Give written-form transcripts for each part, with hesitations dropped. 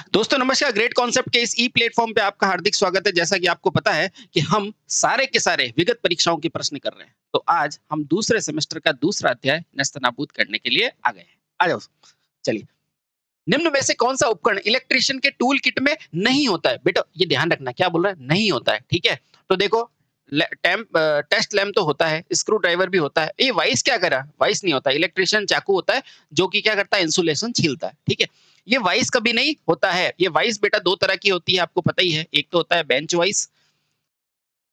दोस्तों नमस्कार। Great concept के इस ई प्लेटफॉर्म पे आपका हार्दिक स्वागत है। जैसा कि आपको पता है कि हम सारे के सारे विगत परीक्षाओं के प्रश्न कर रहे हैं, तो आज हम दूसरे सेमेस्टर का दूसरा अध्याय नेस्तनाबूद करने के लिए आ गए हैं। आ जाओ, चलिए। निम्न में से कौन सा उपकरण इलेक्ट्रिशियन के टूल किट में नहीं होता है? बेटा ये ध्यान रखना, क्या बोल रहा है, नहीं होता है, ठीक है। तो देखो, टेस्ट लैम्प तो होता है, स्क्रू ड्राइवर भी होता है। ये वाइस क्या करा? वाइस नहीं होता। इलेक्ट्रिशियन चाकू होता है जो कि क्या करता है, इंसुलेशन छीलता है, ठीक है। ये वाइस कभी नहीं होता है। ये वाइस बेटा दो तरह की होती है, आपको पता ही है। एक तो होता है बेंच वाइस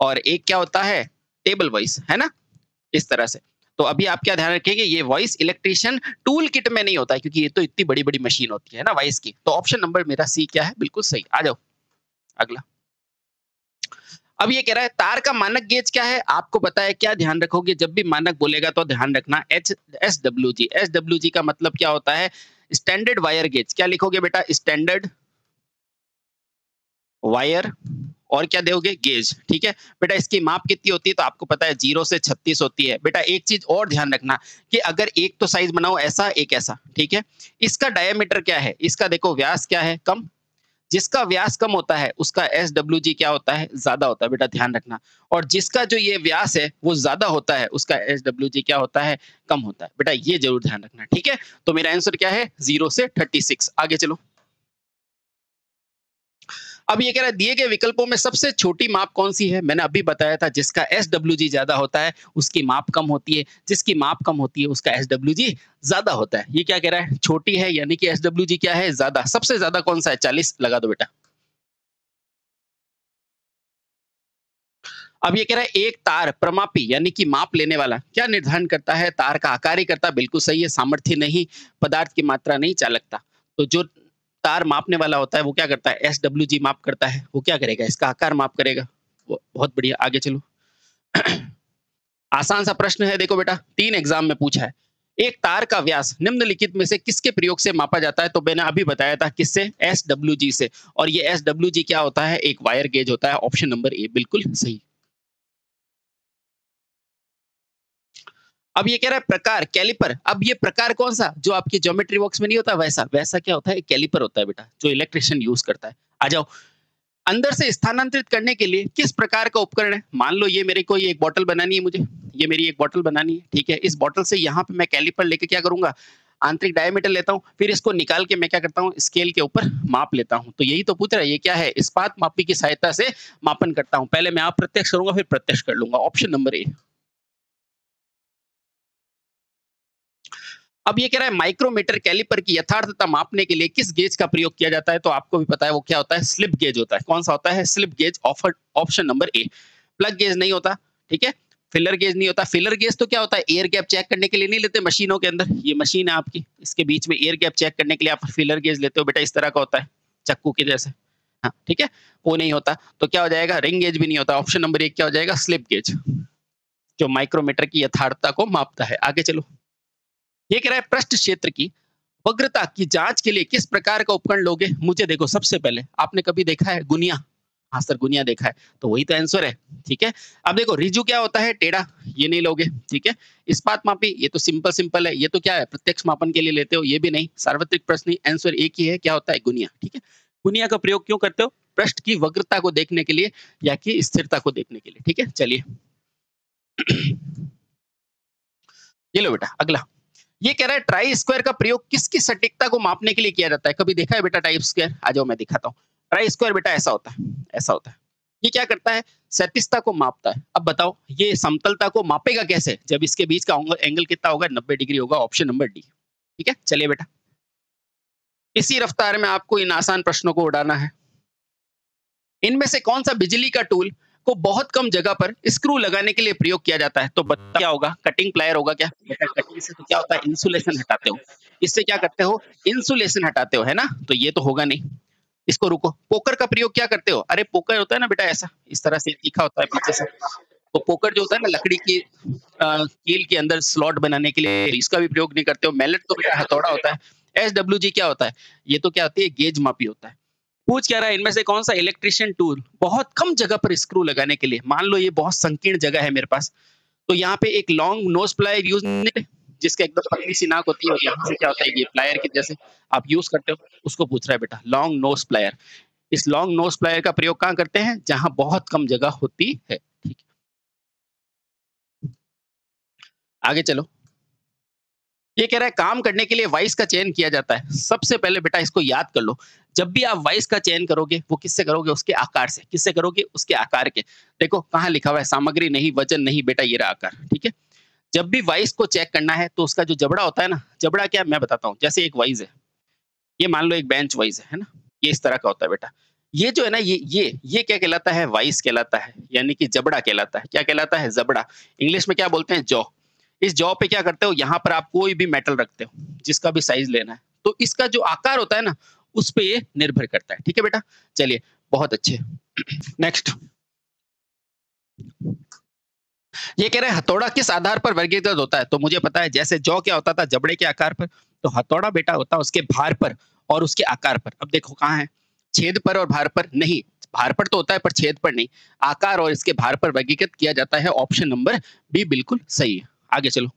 और एक क्या होता है, टेबल वाइस, है ना, इस तरह से। तो अभी आप क्या ध्यान रखेंगे, ये वॉइस इलेक्ट्रिशियन टूल किट में नहीं होता है, क्योंकि ये तो इतनी बड़ी बड़ी मशीन होती है ना वॉइस की। तो ऑप्शन नंबर मेरा सी क्या है, बिल्कुल सही। आ जाओ अगला। अब ये कह रहा है तार का मानक गेज क्या है? आपको पता है, क्या ध्यान रखोगे जब भी मानक बोलेगा तो ध्यान रखना SWG। SWG का मतलब क्या होता है? Standard wire gauge. क्या लिखोगे बेटा? स्टैंडर्ड वायर और क्या दोगे, गेज, ठीक है। बेटा इसकी माप कितनी होती है? तो आपको पता है 0 से 36 होती है। बेटा एक चीज और ध्यान रखना कि अगर एक तो साइज बनाओ ऐसा, एक ऐसा, ठीक है। इसका डायमीटर क्या है? इसका देखो व्यास क्या है, कम। जिसका व्यास कम होता है उसका SWG क्या होता है, ज्यादा होता है, बेटा ध्यान रखना। और जिसका जो ये व्यास है वो ज्यादा होता है, उसका SWG क्या होता है, कम होता है। बेटा ये जरूर ध्यान रखना, ठीक है। तो मेरा आंसर क्या है, 0 से 36। आगे चलो। अब ये कह रहा है दिए गए विकल्पों में सबसे छोटी माप कौन सी है? मैंने अभी बताया था, जिसका SWG ज्यादा होता है उसकी माप कम होती है, जिसकी माप कम होती है उसका SWG ज्यादा होता है। ये क्या कह रहा है, छोटी है, यानी कि SWG क्या है, ज्यादा। सबसे ज्यादा कौन सा है? 40 लगा दो बेटा। अब ये कह रहा है एक तार प्रमापी यानी कि माप लेने वाला क्या निर्धारण करता है? तार का आकार ही करता है, बिल्कुल सही है। सामर्थ्य नहीं, पदार्थ की मात्रा नहीं, चालकता। तो जो तार मापने वाला होता है वो क्या करता है, SWG माप करता है। वो क्या करेगा, इसका आकार माप करेगा। बहुत बढ़िया, आगे चलो। आसान सा प्रश्न है, देखो बेटा, 3 एग्जाम में पूछा है। एक तार का व्यास निम्नलिखित में से किसके प्रयोग से मापा जाता है? तो मैंने अभी बताया था, किससे, SWG से। और ये SWG क्या होता है, एक वायर गेज होता है। ऑप्शन नंबर ए बिल्कुल सही। अब ये कह रहा है प्रकार कैलिपर। अब ये प्रकार कौन सा, जो आपकी ज्योमेट्री बॉक्स में नहीं होता वैसा वैसा क्या होता है, कैलिपर होता है बेटा, जो इलेक्ट्रिशियन यूज करता है। आ जाओ। अंदर से स्थानांतरित करने के लिए किस प्रकार का उपकरण है? मान लो ये मेरे को ये एक बोतल बनानी है, मुझे ये मेरी एक बोतल बनानी है, ठीक है। इस बोतल से यहाँ पे मैं कैलिपर लेके क्या करूंगा, आंतरिक डायमीटर लेता हूँ, फिर इसको निकाल के मैं क्या करता हूँ, स्केल के ऊपर माप लेता हूँ। तो यही तो पूछ रहा है, ये क्या है, इस्पात मापी की सहायता से मापन करता हूँ। पहले मैं अप्रत्यक्ष करूंगा, फिर प्रत्यक्ष कर लूंगा। Option number A. अब ये कह रहा है माइक्रोमीटर कैलिपर की यथार्थता मापने के लिए किस गेज का प्रयोग किया जाता है? तो आपको भी पता है वो क्या होता है, स्लिप गेज होता है। कौन सा होता है, slip gauge. Option number A. Plug gauge नहीं होता, ठीक है। फिलर गेज नहीं होता। फिलर गेज तो क्या होता है, एयर गैप चेक करने के लिए नहीं लेते मशीनों के अंदर। ये मशीन है आपकी, इसके बीच में एयर गैप चेक करने के लिए आप फिलर गेज लेते हो बेटा, इस तरह का होता है, चक्कू के जैसे। हाँ ठीक है, वो नहीं होता। तो क्या हो जाएगा, रिंग गेज भी नहीं होता। ऑप्शन नंबर एक क्या हो जाएगा, स्लिप गेज, जो माइक्रोमीटर की यथार्थता को मापता है। आगे चलो। ये कह रहा है पृष्ठ क्षेत्र की वक्रता की जांच के लिए किस प्रकार का उपकरण लोगे? मुझे देखो, सबसे पहले आपने कभी देखा है गुनिया? हाँ सर, गुनिया देखा है, तो वही तो आंसर है, ठीक है। अब देखो रिजु क्या होता है, टेढ़ा, ये नहीं लोगे, ठीक है। इस्पात मापी, ये तो सिंपल सिंपल है, ये तो क्या है, प्रत्यक्ष मापन के लिए लेते हो, ये भी नहीं। सार्वत्रिक प्रश्न, आंसर एक ही है, क्या होता है, गुनिया, ठीक है। गुनिया का प्रयोग क्यों करते हो? पृष्ठ की वक्रता को देखने के लिए या कि स्थिरता को देखने के लिए, ठीक है। चलिए। ये लो बेटा अगला। ये कह रहा है ट्राई स्क्वायर का प्रयोग किसकी सटीकता को मापने के लिए किया जाता है? कभी देखा है बेटा टाइप स्क्वायर? आ जाओ मैं दिखाता हूँ। ट्राई स्क्वायर बेटा ऐसा होता है, ऐसा होता है। ये क्या करता है, सटीकता को मापता है। अब बताओ ये समतलता को मापेगा कैसे, जब इसके बीच का एंगल कितना होगा, 90 डिग्री होगा। ऑप्शन नंबर डी, ठीक है। चलिए बेटा, इसी रफ्तार में आपको इन आसान प्रश्नों को उड़ाना है। इनमें से कौन सा बिजली का टूल को बहुत कम जगह पर स्क्रू लगाने के लिए प्रयोग किया जाता है? तो बता क्या होगा, कटिंग प्लायर होगा क्या? बेटा कटिंग से तो क्या होता है, इंसुलेशन हटाते हो। इससे क्या करते हो, इंसुलेशन हटाते हो, है ना। तो ये तो होगा नहीं। इसको रुको। पोकर का प्रयोग क्या करते हो? अरे पोकर होता है ना बेटा, ऐसा इस तरह से तीखा होता है पीछे से। तो पोकर जो होता है ना, लकड़ी की कील के अंदर स्लॉट बनाने के लिए, इसका भी प्रयोग नहीं करते हो। मैलेट तो बेटा हथौड़ा होता है। SWG क्या होता है, ये तो क्या होती है, गेज मापी होता है। पूछ क्या रहा है, इनमें से कौन सा इलेक्ट्रिशियन टूल बहुत कम जगह पर स्क्रू लगाने के लिए, मान लो ये बहुत संकीर्ण जगह है मेरे पास, तो यहाँ पे एक लॉन्ग नोज प्लायर यूज नहीं, जिसके एकदम पतली सी नाक होती है और यहाँ से क्या होता है ये प्लायर की जैसे आप यूज करते हो, उसको पूछ रहा है बेटा। लॉन्ग नोज प्लायर, इस लॉन्ग नोज प्लायर का प्रयोग कहाँ करते हैं? जहां बहुत कम जगह होती है। ठीक है, आगे चलो। ये कह रहा है काम करने के लिए वॉइस का चयन किया जाता है। सबसे पहले बेटा इसको याद कर लो, जब भी आप वॉइस का चयन करोगे वो किससे करोगे? उसके आकार से। किससे करोगे? उसके आकार के। देखो कहाँ लिखा हुआ है, सामग्री नहीं, वजन नहीं, बेटा ये रहा आकार। ठीक है, जब भी वॉइस को चेक करना है तो उसका जो जबड़ा होता है ना, जबड़ा क्या मैं बताता हूँ। जैसे एक वॉइस है, ये मान लो एक बेंच वॉइस है ना, ये इस तरह का होता है बेटा। ये जो है ना, ये क्या कहलाता है? वॉइस कहलाता है, यानी कि जबड़ा कहलाता है। क्या कहलाता है? जबड़ा। इंग्लिश में क्या बोलते हैं? जॉ। इस जॉ पे क्या करते हो? यहाँ पर आप कोई भी मेटल रखते हो, जिसका भी साइज लेना है, तो इसका जो आकार होता है ना, उस पे ये निर्भर करता है। ठीक है बेटा, चलिए बहुत अच्छे। नेक्स्ट, ये कह रहे हैं हथौड़ा किस आधार पर वर्गीकृत होता है? तो मुझे पता है, जैसे जौ क्या होता था? जबड़े के आकार पर। तो हथौड़ा बेटा होता है उसके भार पर और उसके आकार पर। अब देखो कहाँ है, छेद पर और भार पर नहीं। भार पर तो होता है पर छेद पर नहीं। आकार और इसके भार पर वर्गीकृत किया जाता है। ऑप्शन नंबर बी बिल्कुल सही है। आगे चलो,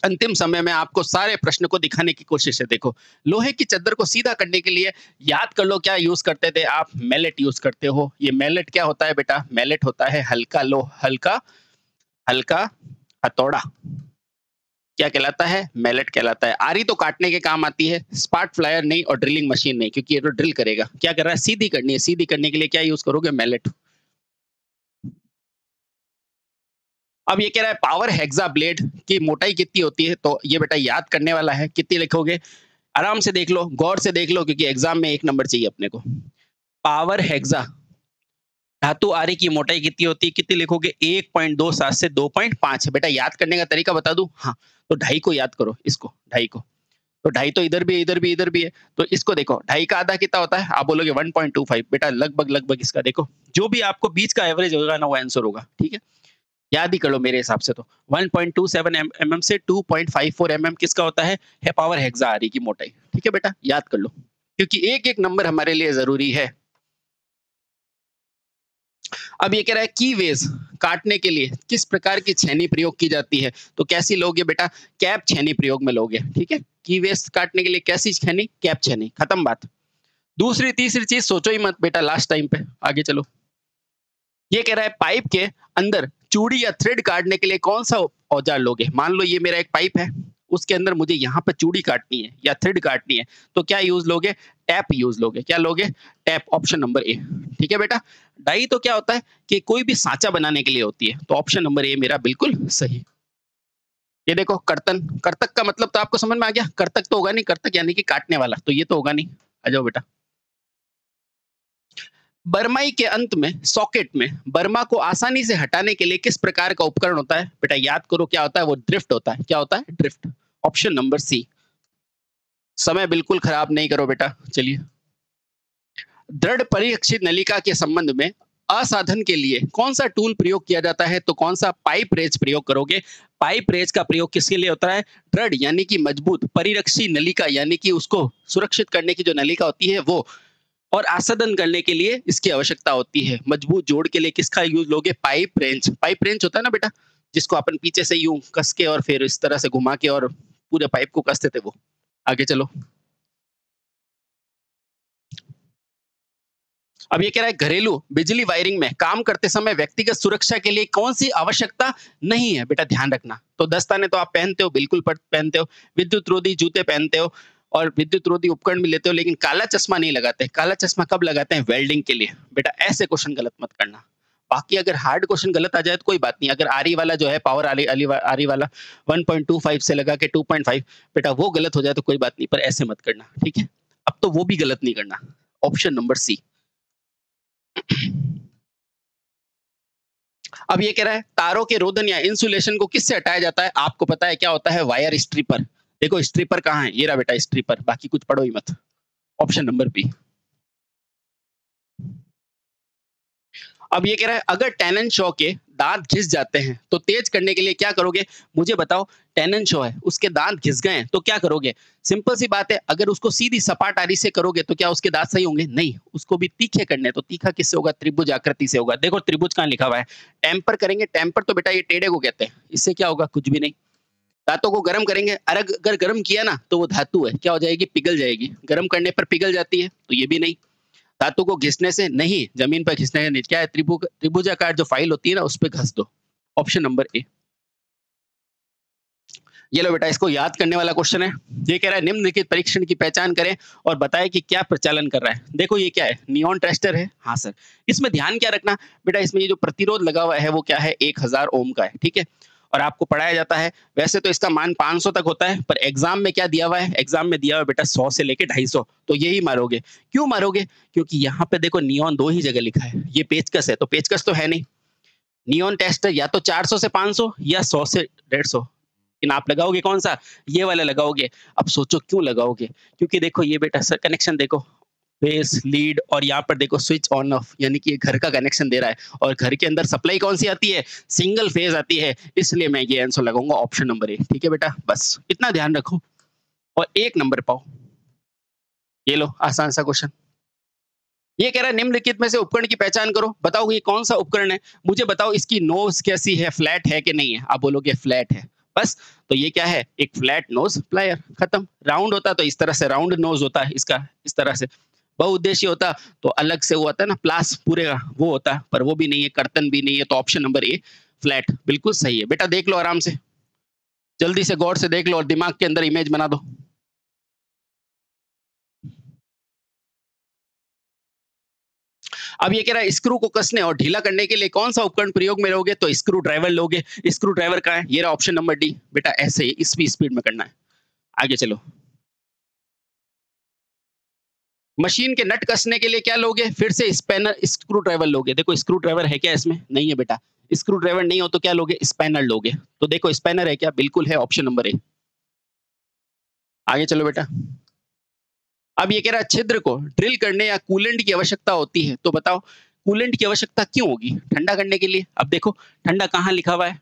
अंतिम समय में आपको सारे प्रश्न को दिखाने की कोशिश है। देखो, लोहे की चद्दर को सीधा करने के लिए याद कर लो क्या यूज करते थे आप? मैलेट यूज करते हो। ये मैलेट क्या होता है बेटा? मैलेट होता है हल्का लोह, हल्का हल्का हथौड़ा। क्या कहलाता है? मैलेट कहलाता है। आरी तो काटने के काम आती है, स्पार्क फ्लायर नहीं और ड्रिलिंग मशीन नहीं, क्योंकि ये तो ड्रिल करेगा। क्या कर रहा है? सीधी करनी है। सीधी करने के लिए क्या यूज करोगे? मैलेट। अब ये कह रहा है पावर हेक्सा ब्लेड की मोटाई कितनी होती है? तो ये बेटा याद करने वाला है। कितनी लिखोगे? आराम से देख लो, गौर से देख लो, क्योंकि एग्जाम में 1 नंबर चाहिए अपने को। पावर हेक्सा धातु आरी की मोटाई कितनी होती है? कितनी लिखोगे? 1.27 से 2.5 है। बेटा याद करने का तरीका बता दूं? हाँ, तो ढाई को याद करो, इसको ढाई को। तो ढाई तो इधर भी इधर भी इधर भी है, तो इसको देखो, ढाई का आधा कितना होता है? आप बोलोगे 1.25। बेटा लगभग लगभग इसका देखो, जो भी आपको बीच का एवरेज होगा ना, वो आंसर होगा। ठीक है, याद ही कर लो मेरे हिसाब से। तो 1.27 mm से 2.54 mm किसका होता है पावर हेक्सा आरी की मोटाई। ठीक है बेटा, याद कर लो, क्योंकि एक एक नंबर हमारे लिए जरूरी है। अब ये कह रहा है की वेज काटने के लिए किस प्रकार की छेनी प्रयोग की जाती है? तो कैसी लोगे बेटा? कैप छेनी प्रयोग में लोगे। ठीक है, की वेज काटने के लिए कैसी छेनी? कैप छेनी। खत्म बात। दूसरी तीसरी चीज सोचो ही मत बेटा लास्ट टाइम पे। आगे चलो, ये कह रहा है पाइप के अंदर चूड़ी या थ्रेड काटने के लिए कौन सा औजार लोगे? मान लो ये मेरा एक पाइप है, उसके अंदर मुझे यहाँ पर चूड़ी काटनी है या थ्रेड काटनी है, तो क्या यूज लोगे? टैप यूज लोगे। क्या लोगे? टैप। Option number A. ठीक है बेटा, डाई तो क्या होता है कि कोई भी सांचा बनाने के लिए होती है, तो ऑप्शन नंबर ए मेरा बिल्कुल सही। ये देखो कर्तन, कर्तक का मतलब तो आपको समझ में आ गया। कर्तक तो होगा नहीं, कर्तक यानी कि काटने वाला, तो ये तो होगा नहीं। आ जाओ बेटा, बरमाई के अंत में सॉकेट में बर्मा को आसानी से हटाने के लिए किस प्रकार का उपकरण होता है? बेटा याद करो, क्या होता है? वो ड्रिफ्ट होता है। क्या होता है? ड्रिफ्ट। Option number C. समय बिल्कुल खराब नहीं करो बेटा, चलिए। दृढ़ परिरक्षित नलिका के संबंध में असाधन के लिए कौन सा टूल प्रयोग किया जाता है? तो कौन सा? पाइप रेज प्रयोग करोगे। पाइप रेज का प्रयोग किसके लिए होता है? दृढ़ यानी कि मजबूत, परिरक्षी नलिका यानी कि उसको सुरक्षित करने की जो नलिका होती है वो, और आसादन करने के लिए इसकी आवश्यकता होती है। मजबूत जोड़ के लिए किसका यूज लोगे? Pipe wrench. पाइप रेंच होता है ना बेटा, जिसको अपन पीछे से यूं कस के और फिर इस तरह से घुमा के और पूरे पाइप को कसते थे वो। आगे चलो, अब ये कह रहा है घरेलू बिजली वायरिंग में काम करते समय व्यक्तिगत सुरक्षा के लिए कौन सी आवश्यकता नहीं है? बेटा ध्यान रखना। तो दस्ताने तो आप पहनते हो, बिल्कुल पहनते हो। विद्युत रोधी जूते पहनते हो और विद्युत रोधी उपकरण भी लेते हो, लेकिन काला चश्मा नहीं लगाते। काला चश्मा कब लगाते हैं? वेल्डिंग के लिए। बेटा ऐसे क्वेश्चन गलत मत करना। बाकी अगर हार्ड क्वेश्चन गलत आ जाए तो कोई बात नहीं। अगर आरी वाला जो है, पावर आरी वाला 1.25 से लगा के 2.5, बेटा वो गलत हो जाए तो कोई बात नहीं, पर ऐसे मत करना। ठीक है, अब तो वो भी गलत नहीं करना। Option number C. अब ये कह रहा है तारों के रोधन या इंसुलेशन को किससे हटाया जाता है? आपको पता है क्या होता है? Wire stripper. देखो स्ट्रिपर कहाँ है? ये रहा बेटा स्ट्रिपर, बाकी कुछ पढ़ो ही मत। Option number B. अब ये कह रहा है अगर टेनन शॉ के दांत घिस जाते हैं तो तेज करने के लिए क्या करोगे? मुझे बताओ, टेनन शॉ है, उसके दांत घिस गए हैं तो क्या करोगे? सिंपल सी बात है, अगर उसको सीधी सपाट आरी से करोगे तो क्या उसके दांत सही होंगे? नहीं, उसको भी तीखे करने। तो तीखा किससे होगा? त्रिभुज आकृति से होगा। देखो त्रिभुज कहाँ लिखा हुआ है? टेम्पर करेंगे। टेम्पर तो बेटा ये टेढ़े को कहते हैं, इससे क्या होगा? कुछ भी नहीं। दांतों को गर्म करेंगे, अगर गर्म किया ना तो वो धातु है, क्या हो जाएगी, पिघल जाएगी। गर्म करने पर पिघल जाती है, तो ये भी नहीं। धातु को घिसने से नहीं, जमीन पर घिसने से नहीं, क्या है, त्रिभुजाकार जो फाइल होती है ना उस पे घस दो। Option number A. ये लो बेटा, इसको याद करने वाला क्वेश्चन है। ये कह रहा है निम्नलिखित परीक्षण की पहचान करें और बताएं कि क्या प्रचालन कर रहा है। देखो ये क्या है, नियॉन टेस्टर है। हाँ सर, इसमें ध्यान क्या रखना बेटा, इसमें ये जो प्रतिरोध लगा हुआ है वो क्या है, 1000 ओम का है, ठीक है। और आपको पढ़ाया जाता है, वैसे तो इसका मान 500 तक होता है, पर एग्जाम में क्या दिया हुआ है, एग्जाम में दिया हुआ है बेटा 100 से लेके 250, तो यही मारोगे। क्यों मारोगे, क्योंकि यहाँ पे देखो नियॉन 2 ही जगह लिखा है, ये पेचकस है, तो पेचकस तो है नहीं। नियॉन टेस्टर या तो 400 से 500 या 100 से 150, लेकिन आप लगाओगे कौन सा, ये वाला लगाओगे। अब सोचो क्यों लगाओगे, क्योंकि देखो ये बेटा सर कनेक्शन देखो, बेस लीड, और यहाँ पर देखो स्विच ऑन ऑफ, यानी कि ये घर का कनेक्शन दे रहा है, और घर के अंदर सप्लाई कौन सी आती है, सिंगल फेज आती है, इसलिए मैं ये आंसर लगाऊंगा ऑप्शन नंबर ए। ठीक है बेटा, बस इतना ध्यान रखो और 1 नंबर पाओ। ये लो आसान सा क्वेश्चन। ये कह रहा है निम्नलिखित में से उपकरण की पहचान करो, बताओ ये कौन सा उपकरण है, मुझे बताओ इसकी नोज कैसी है, फ्लैट है कि नहीं है। आप बोलोगे फ्लैट है, बस। तो ये क्या है, एक फ्लैट नोज प्लायर, खत्म। राउंड होता तो इस तरह से राउंड नोज होता है इसका, इस तरह से। बहुउद्देशीय होता तो अलग से वो आता है ना, प्लास पूरे का वो होता, पर वो भी नहीं है, कर्तन भी नहीं है, तो ऑप्शन नंबर ए फ्लैट बिल्कुल सही है। बेटा देख लो आराम से, जल्दी से गौर से देख लो और दिमाग के अंदर इमेज बना दो। अब ये कह रहा है स्क्रू को कसने और ढीला करने के लिए कौन सा उपकरण प्रयोग में लोगे, तो स्क्रू ड्राइवर लोगे। स्क्रू ड्राइवर कहाँ है, ये रहा ऑप्शन नंबर डी। बेटा ऐसे ही इस भी स्पीड में करना है। आगे चलो, मशीन के नट कसने के लिए क्या लोगे, फिर से स्पैनर स्क्रू ड्राइवर लोगे। देखो स्क्रू ड्राइवर है क्या इसमें, नहीं है बेटा। स्क्रू ड्राइवर नहीं हो तो क्या लोगे, स्पैनर लोगे। तो देखो स्पैनर है क्या, बिल्कुल है, ऑप्शन नंबर ए। आगे चलो बेटा, अब ये कह रहा है छिद्र को ड्रिल करने या कूलेंट की आवश्यकता होती है, तो बताओ कूलेंट की आवश्यकता क्यों होगी, ठंडा करने के लिए। अब देखो ठंडा कहाँ लिखा हुआ है,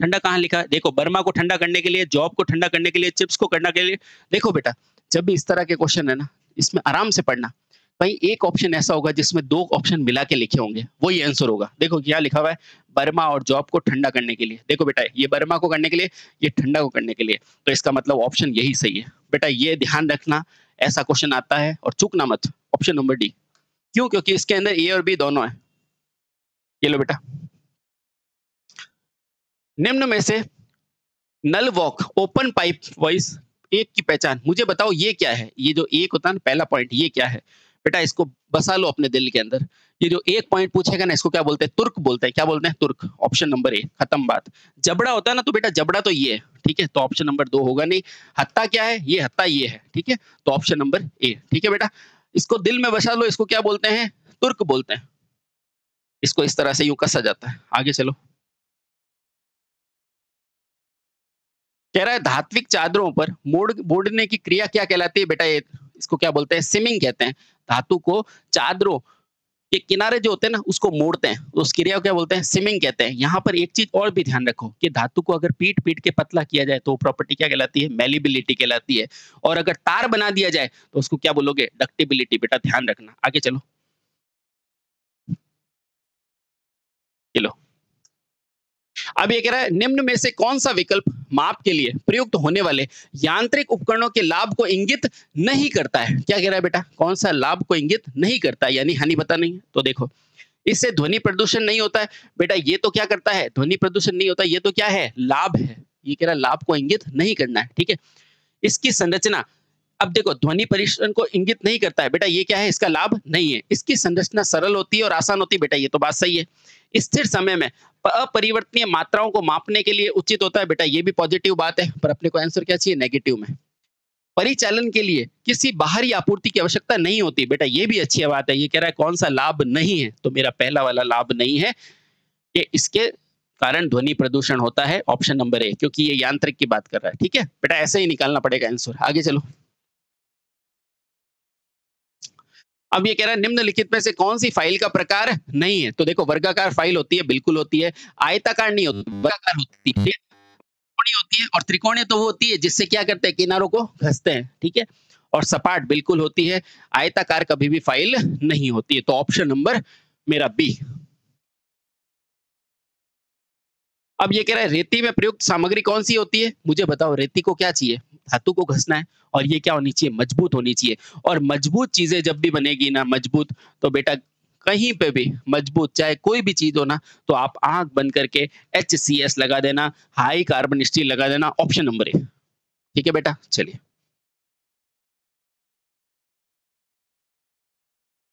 ठंडा कहाँ लिखा है, देखो बर्मा को ठंडा करने के लिए, जॉब को ठंडा करने के लिए, चिप्स को करने के लिए। देखो बेटा जब भी इस तरह के क्वेश्चन है ना, इसमें आराम से पढ़ना। भाई एक ऑप्शन ऐसा होगा जिसमें 2 ऑप्शन मिला के लिखे होंगे, वही आंसर होगा। देखो क्या लिखा हुआ है, बर्मा और जॉब को ठंडा करने के लिए। देखो बेटा ये बर्मा को करने के लिए, ये ठंडा को करने के लिए, तो इसका मतलब ऑप्शन यही सही है। बेटा ये ध्यान रखना, ऐसा क्वेश्चन आता है और चूकना मत, ऑप्शन नंबर डी। क्यों, क्योंकि इसके अंदर ए और बी दोनों है। ये लो बेटा, निम्न में से नल वॉक ओपन पाइप वॉइस एक की पहचान, मुझे बताओ ये क्या है। ये जो एक होता है ना पहला पॉइंट, ये क्या है बेटा, इसको बसा लो अपने दिल के अंदर। ये जो एक पॉइंट पूछेगा ना, इसको क्या बोलते हैं, तुर्क बोलते हैं। क्या बोलते हैं, तुर्क। ऑप्शन नंबर ए, खत्म बात। जबड़ा होता है ना, तो बेटा जबड़ा तो ये है, ठीक है, तो ऑप्शन नंबर 2 होगा नहीं। हत्ता क्या है, ये हत्ता ये है, ठीक है, तो ऑप्शन नंबर ए। ठीक है बेटा, इसको दिल में बसा लो, इसको क्या बोलते हैं, तुर्क बोलते हैं। इसको इस तरह से यूं कसा जाता है। आगे चलो, कह रहा है धात्विक चादरों पर मोड़ने की क्रिया क्या कहलाती है बेटा, ये इसको क्या बोलते हैं, सिमिंग कहते हैं। धातु को चादरों के किनारे जो होते हैं ना उसको मोड़ते हैं, तो उस क्रिया को क्या बोलते हैं, सिमिंग कहते हैं। यहाँ पर एक चीज और भी ध्यान रखो कि धातु को अगर पीट पीट के पतला किया जाए तो प्रॉपर्टी क्या कहलाती है, मेलिबिलिटी कहलाती है। और अगर तार बना दिया जाए तो उसको क्या बोलोगे, डक्टिबिलिटी। बेटा ध्यान रखना। आगे चलो, चलो अब ये कह रहा है निम्न में से कौन सा विकल्प माप के लिए प्रयुक्त होने वाले यांत्रिक उपकरणों के लाभ को इंगित नहीं करता है। क्या कह रहा है बेटा, कौन सा लाभ को इंगित नहीं करता है, यानी हानि पता नहीं है। तो देखो इससे ध्वनि प्रदूषण नहीं होता है। बेटा ये तो क्या करता है, ध्वनि प्रदूषण नहीं होता, ये तो क्या है, लाभ है। ये कह रहा है लाभ को इंगित नहीं करना है, ठीक है। इसकी संरचना, अब देखो ध्वनि प्रदूषण को इंगित नहीं करता है, बेटा ये क्या है, इसका लाभ नहीं है। इसकी संरचना सरल होती है और आसान होती है, बेटा ये तो बात सही है। स्थिर समय में अपरिवर्तनीय मात्राओं को मापने के लिए उचित होता है, बेटा ये भी पॉजिटिव बात है, पर अपने को आंसर क्या चाहिए, नेगेटिव में। परिचालन के लिए किसी बाहरी आपूर्ति की आवश्यकता नहीं होती, बेटा ये भी अच्छी बात है। ये कह रहा है कौन सा लाभ नहीं है, तो मेरा पहला वाला लाभ नहीं है, कि इसके कारण ध्वनि प्रदूषण होता है, ऑप्शन नंबर ए, क्योंकि ये यांत्रिक की बात कर रहा है। ठीक है बेटा, ऐसे ही निकालना पड़ेगा आंसर। आगे चलो, अब ये कह रहा है निम्नलिखित में से कौन सी फाइल का प्रकार नहीं है, तो देखो वर्गाकार फाइल होती है, बिल्कुल होती है। आयताकार नहीं होती, वर्गाकार होती है। त्रिकोणीय होती है, और त्रिकोणीय तो वो होती है जिससे क्या करते हैं, किनारों को घसते हैं, ठीक है। और सपाट बिल्कुल होती है। आयताकार कभी भी फाइल नहीं होती है, तो ऑप्शन नंबर मेरा बी। अब ये कह रहा है रेती में प्रयुक्त सामग्री कौन सी होती है? मुझे बताओ रेती को क्या चाहिए? धातु को घसना है और ये क्या होनी चाहिए? मजबूत होनी चाहिए। और मजबूत चीज़ें जब भी बनेगी ना मजबूत, तो बेटा कहीं पे भी मजबूत चाहे कोई भी चीज़ हो ना, तो आप आँख बंद करके HCS लगा देना, हाई कार्बन स्टील लगा देना, ऑप्शन नंबर ए। ठीक है बेटा? चलिए।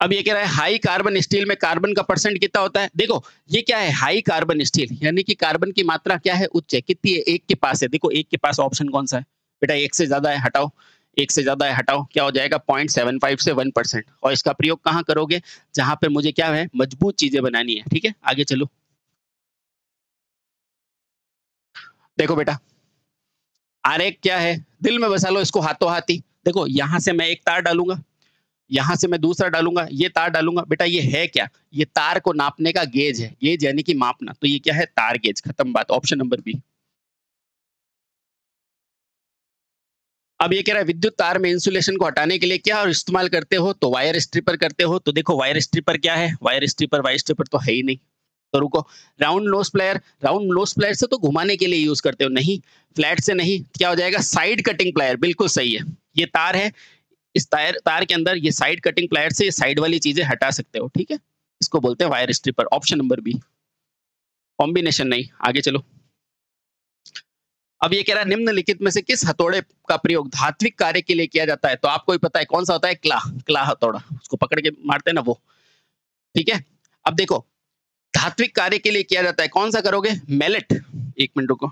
अब ये कह रहा है हाई कार्बन स्टील में कार्बन का परसेंट कितना होता है? देखो, ये क्या है हाई कार्बन स्टील यानी कि कार्बन की मात्रा क्या है? उच्च है। कितनी है? 1 के पास है। देखो 1 के पास ऑप्शन कौन-सा है? बेटा 1 से ज़्यादा है, हटाओ। 1 से ज़्यादा है, हटाओ। क्या हो जाएगा? 0.75 से 1% और इसका प्रयोग कहाँ करोगे? जहाँ पे मुझे क्या है? मजबूत चीज़ें बनानी है। ठीक है? आगे चलो। देखो बेटा, आरेख क्या है? दिल में बसा लो इसको हाथों-हाथ ही। देखो यहाँ से मैं एक तार डालूँगा, यहाँ से मैं दूसरा डालूँगा, ये तार डालूँगा। बेटा ये है क्या? ये तार को नापने का गेज है। गेज यानी कि मापना। तो ये क्या है? तार गेज। खत्म बात। Option number B. अब ये कह रहा है विद्युत तार में इंसुलेशन को हटाने के लिए क्या और इस्तेमाल करते हो? तो वायर स्ट्रिपर करते हो। तो देखो वायर स्ट्रिपर क्या है? वायर स्ट्रिपर तो है ही नहीं। तो रुको, राउंड नोज प्लायर से तो घुमाने के लिए यूज़ करते हो। नहीं, फ्लैट से नहीं। क्या हो जाएगा? Side cutting plier. बिल्कुल सही है। ये तार है, इस तार तार के अंदर ये साइड कटिंग प्लायर से ये साइड वाली चीज़ें हटा सकते हो। ठीक है? इसको बोलते हैं wire stripper. Option number B. Combination नहीं। आगे चलो। अब ये कह रहा है निम्नलिखित में से किस हथौड़े का प्रयोग धात्विक कार्य के लिए किया जाता है? तो आपको ही पता है कौन सा होता है? क्ला। क्ला हथौड़ा। उसको पकड़ के मारते हैं ना वो। ठीक है? अब देखो, धात्विक कार्य के लिए किया जाता है, कौन सा करोगे? मैलेट। 1 मिनट रुको।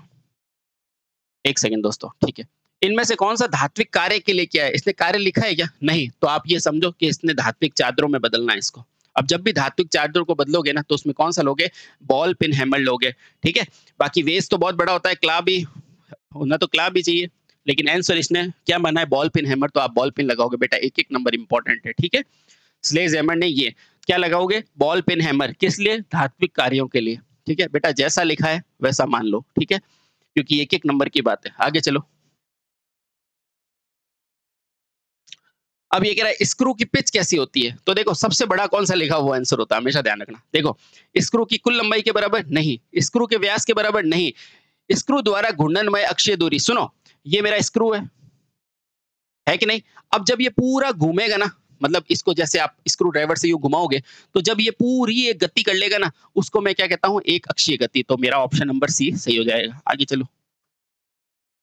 1 सेकंड दोस्तों, ठीक है। इनमें से कौन सा धात्विक कार्य के लिए किया है? इसने कार्य लिखा है क्या? नहीं। तो आप ये समझो कि इसने धात्विक चादरों में बदलना है इसको। अब जब भी धात्विक चादरों को बदलोगे ना, तो उसमें कौन सा लोगे? बॉल पिन हैमर लोगे। ठीक है? बाकी वेस्ट तो बहुत बड़ा होता है, क्ला भी होना तो क्ला भी चाहिए। लेकिन आंसर इसने क्या माना है? Ball pin hammer. तो आप बॉल पिन लगाओगे बेटा, एक-एक नंबर इंपॉर्टेंट है। ठीक है? स्लेज हैमर नहीं, ये क्या लगाओगे? Ball pin hammer. किस लिए? धात्विक कार्यों के लिए। ठीक है? बेटा जैसा लिखा है वैसा मान लो। ठीक है? क्योंकि एक-एक नंबर की बात है। आगे चलो। अब ये कह रहा है स्क्रू की पिच कैसी होती है? तो देखो सबसे बड़ा कौन-सा लिखा हुआ आंसर होता है, हमेशा ध्यान रखना। देखो, स्क्रू की कुल लंबाई के बराबर? नहीं। स्क्रू के व्यास के बराबर? नहीं। स्क्रू द्वारा घूर्णनमय अक्षीय दूरी। सुनो, ये मेरा स्क्रू है कि नहीं? अब जब ये पूरा घूमेगा ना, मतलब इसको जैसे आप स्क्रू ड्राइवर से यूँ घुमाओगे, तो जब ये पूरी एक गति कर लेगा ना, उसको मैं क्या कहता हूँ? एक अक्षीय गति। तो मेरा ऑप्शन नंबर सी सही हो जाएगा। आगे चलो।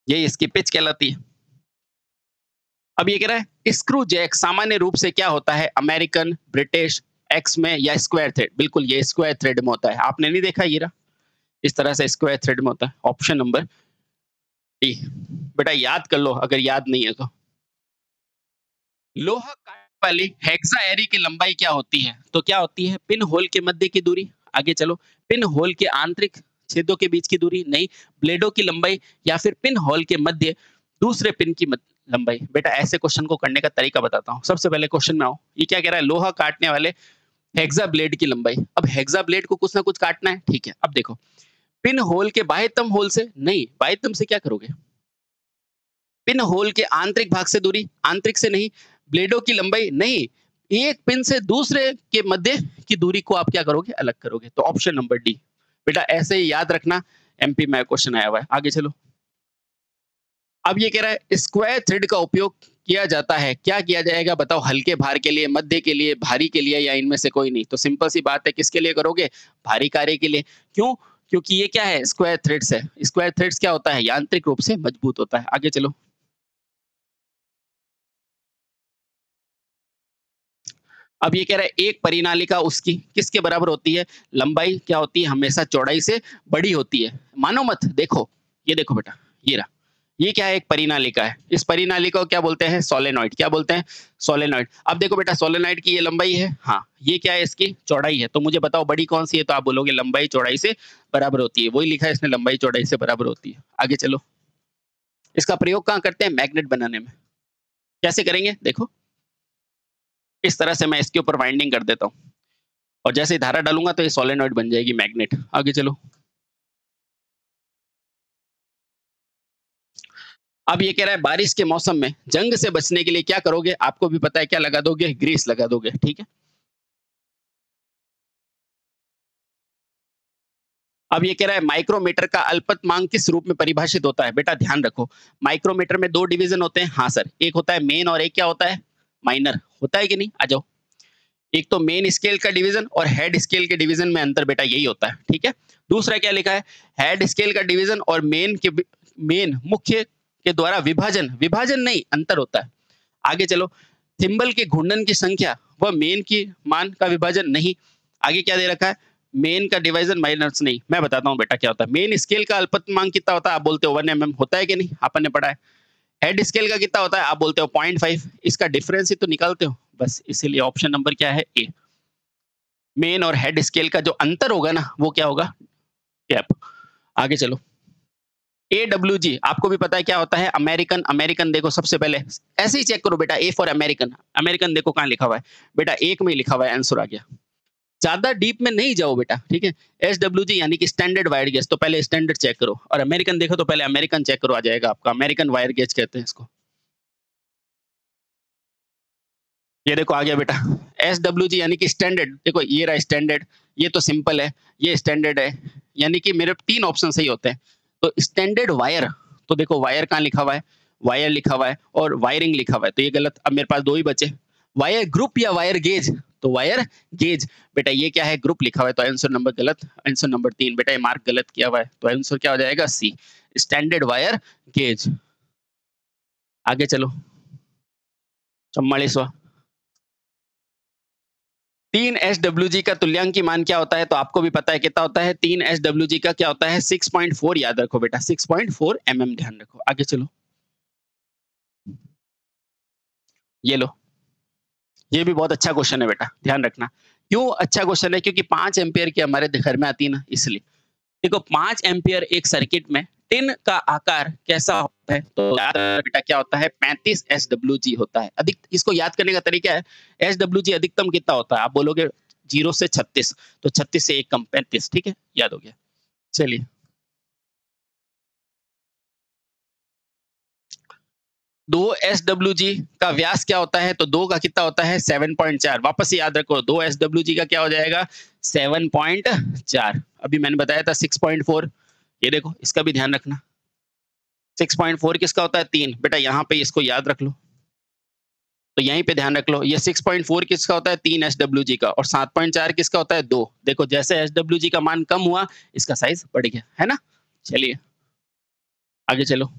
ये इसकी पिच कहलाती है। अब ये कह रहा है स्क्रू जैक सामान्य रूप से क्या होता है? अमेरिकन, ब्रिटिश, एक्स में या स्क्वायर थ्रेड? बिल्कुल ये स्क्वायर थ्रेड में होता है। आपने नहीं देखा ये रहा? इस तरह से स्क्वायर थ्रेड में होता है। Option number D. बेटा याद कर लो अगर याद नहीं है तो। लोहा काटने वाली हेक्सा एरी की लंबाई क्या होती है? तो क्या होती है? पिन होल के मध्य की दूरी। आगे चलो। पिन होल के आंतरिक छेदों के बीच की दूरी? नहीं। ब्लेडों की लंबाई या फिर पिन होल के मध्य दूसरे पिन की लंबाई? बेटा ऐसे क्वेश्चन को करने का तरीका बताता हूँ। सबसे पहले क्वेश्चन में आओ। ये क्या कह रहा है? लोहा काटने वाले हेक्सा ब्लेड की लंबाई। अब हेक्सा ब्लेड को कुछ ना कुछ काटना है। ठीक है? अब देखो, पिन होल के बाह्यतम होल से? नहीं। बाह्यतम से क्या करोगे? पिन होल के आंतरिक भाग से दूरी? आंतरिक से नहीं। ब्लेडों की लंबाई? नहीं। एक पिन से दूसरे के मध्य की दूरी को आप क्या करोगे? अलग करोगे। तो ऑप्शन नंबर डी। बेटा ऐसे ही याद रखना, एमपी में क्वेश्चन आया हुआ है। आगे चलो। अब ये कह रहा है स्क्वायर थ्रेड का उपयोग किया जाता है, क्या किया जाएगा? बताओ। हल्के भार के लिए, मध्य के लिए, भारी के लिए या इनमें से कोई नहीं? तो सिंपल सी बात है, किसके लिए करोगे? भारी कार्य के लिए। क्यों? क्योंकि ये क्या है? स्क्वायर थ्रेड्स है। स्क्वायर थ्रेड्स क्या होता है? यांत्रिक रूप से मजबूत होता है। आगे चलो। अब ये कह रहा है एक परिनालिका उसकी किसके बराबर होती है? लंबाई क्या होती है? हमेशा चौड़ाई से बड़ी होती है। मानो मत, देखो, ये देखो बेटा, ये रहा। ये क्या है? एक परिनालिका है। इस परिनालिका को क्या बोलते हैं? सोलेनॉइड। क्या बोलते हैं? सोलेनॉइड। अब देखो बेटा, सोलेनॉइड की ये लंबाई है, हाँ। ये क्या है? इसकी चौड़ाई है। तो मुझे बताओ बड़ी कौन सी है? तो आप बोलोगे लंबाई चौड़ाई से बराबर होती है। वही लिखा है इसने, लंबाई चौड़ाई से बराबर होती है। आगे चलो। इसका प्रयोग कहाँ करते हैं? मैग्नेट बनाने में। कैसे करेंगे? देखो, इस तरह से मैं इसके ऊपर वाइंडिंग कर देता हूँ और जैसे ही धारा डालूंगा तो ये सोलेनॉइड बन जाएगी, मैग्नेट। आगे चलो। अब ये कह रहा है बारिश के मौसम में जंग से बचने के लिए क्या करोगे? आपको भी पता है, क्या लगा दोगे? ग्रीस लगा दोगे। ठीक है? अब ये कह रहा है माइक्रोमीटर का अल्पतमांक किस रूप में परिभाषित होता है? बेटा ध्यान रखो, माइक्रोमीटर में 2 डिवीज़न होते हैं। हाँ सर, एक होता है मेन और एक क्या होता है? माइनर। होता है कि नहीं? आ जाओ। एक तो मेन स्केल का डिवीज़न और हेड स्केल के डिवीज़न में अंतर बेटा यही होता है, ठीक है? दूसरा क्या लिखा है? हेड स्केल का डिवीज़न और मेन मुख्य के द्वारा विभाजन, विभाजन नहीं अंतर होता है। आगे चलो, थिम्बल के घूर्णन की संख्या व मेन की मान का विभाजन नहीं। आगे क्या दे रखा है? मेन का डिवीजन माइनस नहीं। मैं बताता हूँ बेटा क्या होता है। मेन स्केल का अल्पतमांक कितना होता है? आप बोलते हो 1 mm होता है कि नहीं? आपन ने पढ़ा है। हेड स्केल का कितना होता है? आप बोलते हो 0.5। इसका डिफरेंस ही तो निकालते हो। बस इसीलिए ऑप्शन नंबर क्या है? ए। मेन और हेड स्केल का जो अंतर होगा ना, वो क्या होगा? गैप। आगे चलो। AWG आपको भी पता है क्या होता है? अमेरिकन। अमेरिकन देखो सबसे पहले ऐसे ही चेक करो बेटा, ए फॉर अमेरिकन। अमेरिकन देखो कहाँ लिखा हुआ है? बेटा एक में ही लिखा हुआ है, आंसर आ गया। ज्यादा डीप में नहीं जाओ बेटा, ठीक है? SWG यानी कि स्टैंडर्ड वायर गेज, तो पहले स्टैंडर्ड चेक करो, और अमेरिकन देखो तो पहले अमेरिकन चेक करो, आ जाएगा आपका। अमेरिकन वायर गेज कहते हैं इसको। ये देखो आ गया बेटा। SWG यानी कि स्टैंडर्ड। देखो ये रहा स्टैंडर्ड, ये तो सिंपल है, ये स्टैंडर्ड है, यानी कि मेरे 3 ऑप्शन सही होते हैं। तो स्टैंडर्ड वायर, तो देखो वायर कहाँ लिखा हुआ है? वायर लिखा हुआ है और वायरिंग लिखा हुआ है, तो ये गलत। अब मेरे पास 2 ही बचे। वायर ग्रुप या वायर गेज? तो वायर गेज। बेटा ये क्या है? ग्रुप लिखा हुआ है, तो आंसर नंबर गलत। आंसर नंबर 3 बेटा ये मार्क गलत किया हुआ है, तो आंसर क्या हो जाएगा? सी, स्टैंडर्ड वायर गेज। आगे चलो। 44वां। 3 SWG का तुल्यांकी मान क्या होता है? तो आपको भी पता है कितना होता है? 3 SWG का क्या होता है? 6.4 याद रखो बेटा, 6.4 mm ध्यान रखो। आगे चलो। ये लो, ये भी बहुत अच्छा क्वेश्चन है बेटा, ध्यान रखना। क्यों अच्छा क्वेश्चन है? क्योंकि 5 एम्पीयर की हमारे घर में आती है ना, इसलिए। देखो 5 एम्पीयर एक सर्किट में टिन का आकार कैसा होता है? तो याद रखना बेटा क्या होता है? 35 SWG होता है। अधिक इसको याद करने का तरीका है, SWG अधिकतम कितना होता है? आप बोलोगे 0 से 36, तो 36 से 1 कम 35, ठीक है? याद हो गया। चलिए। 2 SWG का व्यास क्या होता है? तो 2 का कितना होता है? 7.4। वापस से याद रखो, 2 SWG का क्या हो जाएगा? 7.4। अभी मैंने बताया था 6.4। ये देखो इसका भी ध्यान रखना। 6.4 किसका होता है? 3। बेटा यहाँ पे इसको याद रख लो, तो यहीं पे ध्यान रख लो। ये 6.4 किसका होता है? 3 SWG का। और 7.4 किसका होता है? 2। देखो जैसे SWG का मान कम हुआ, इसका साइज बढ़ गया, है ना? चलिए आगे चलो।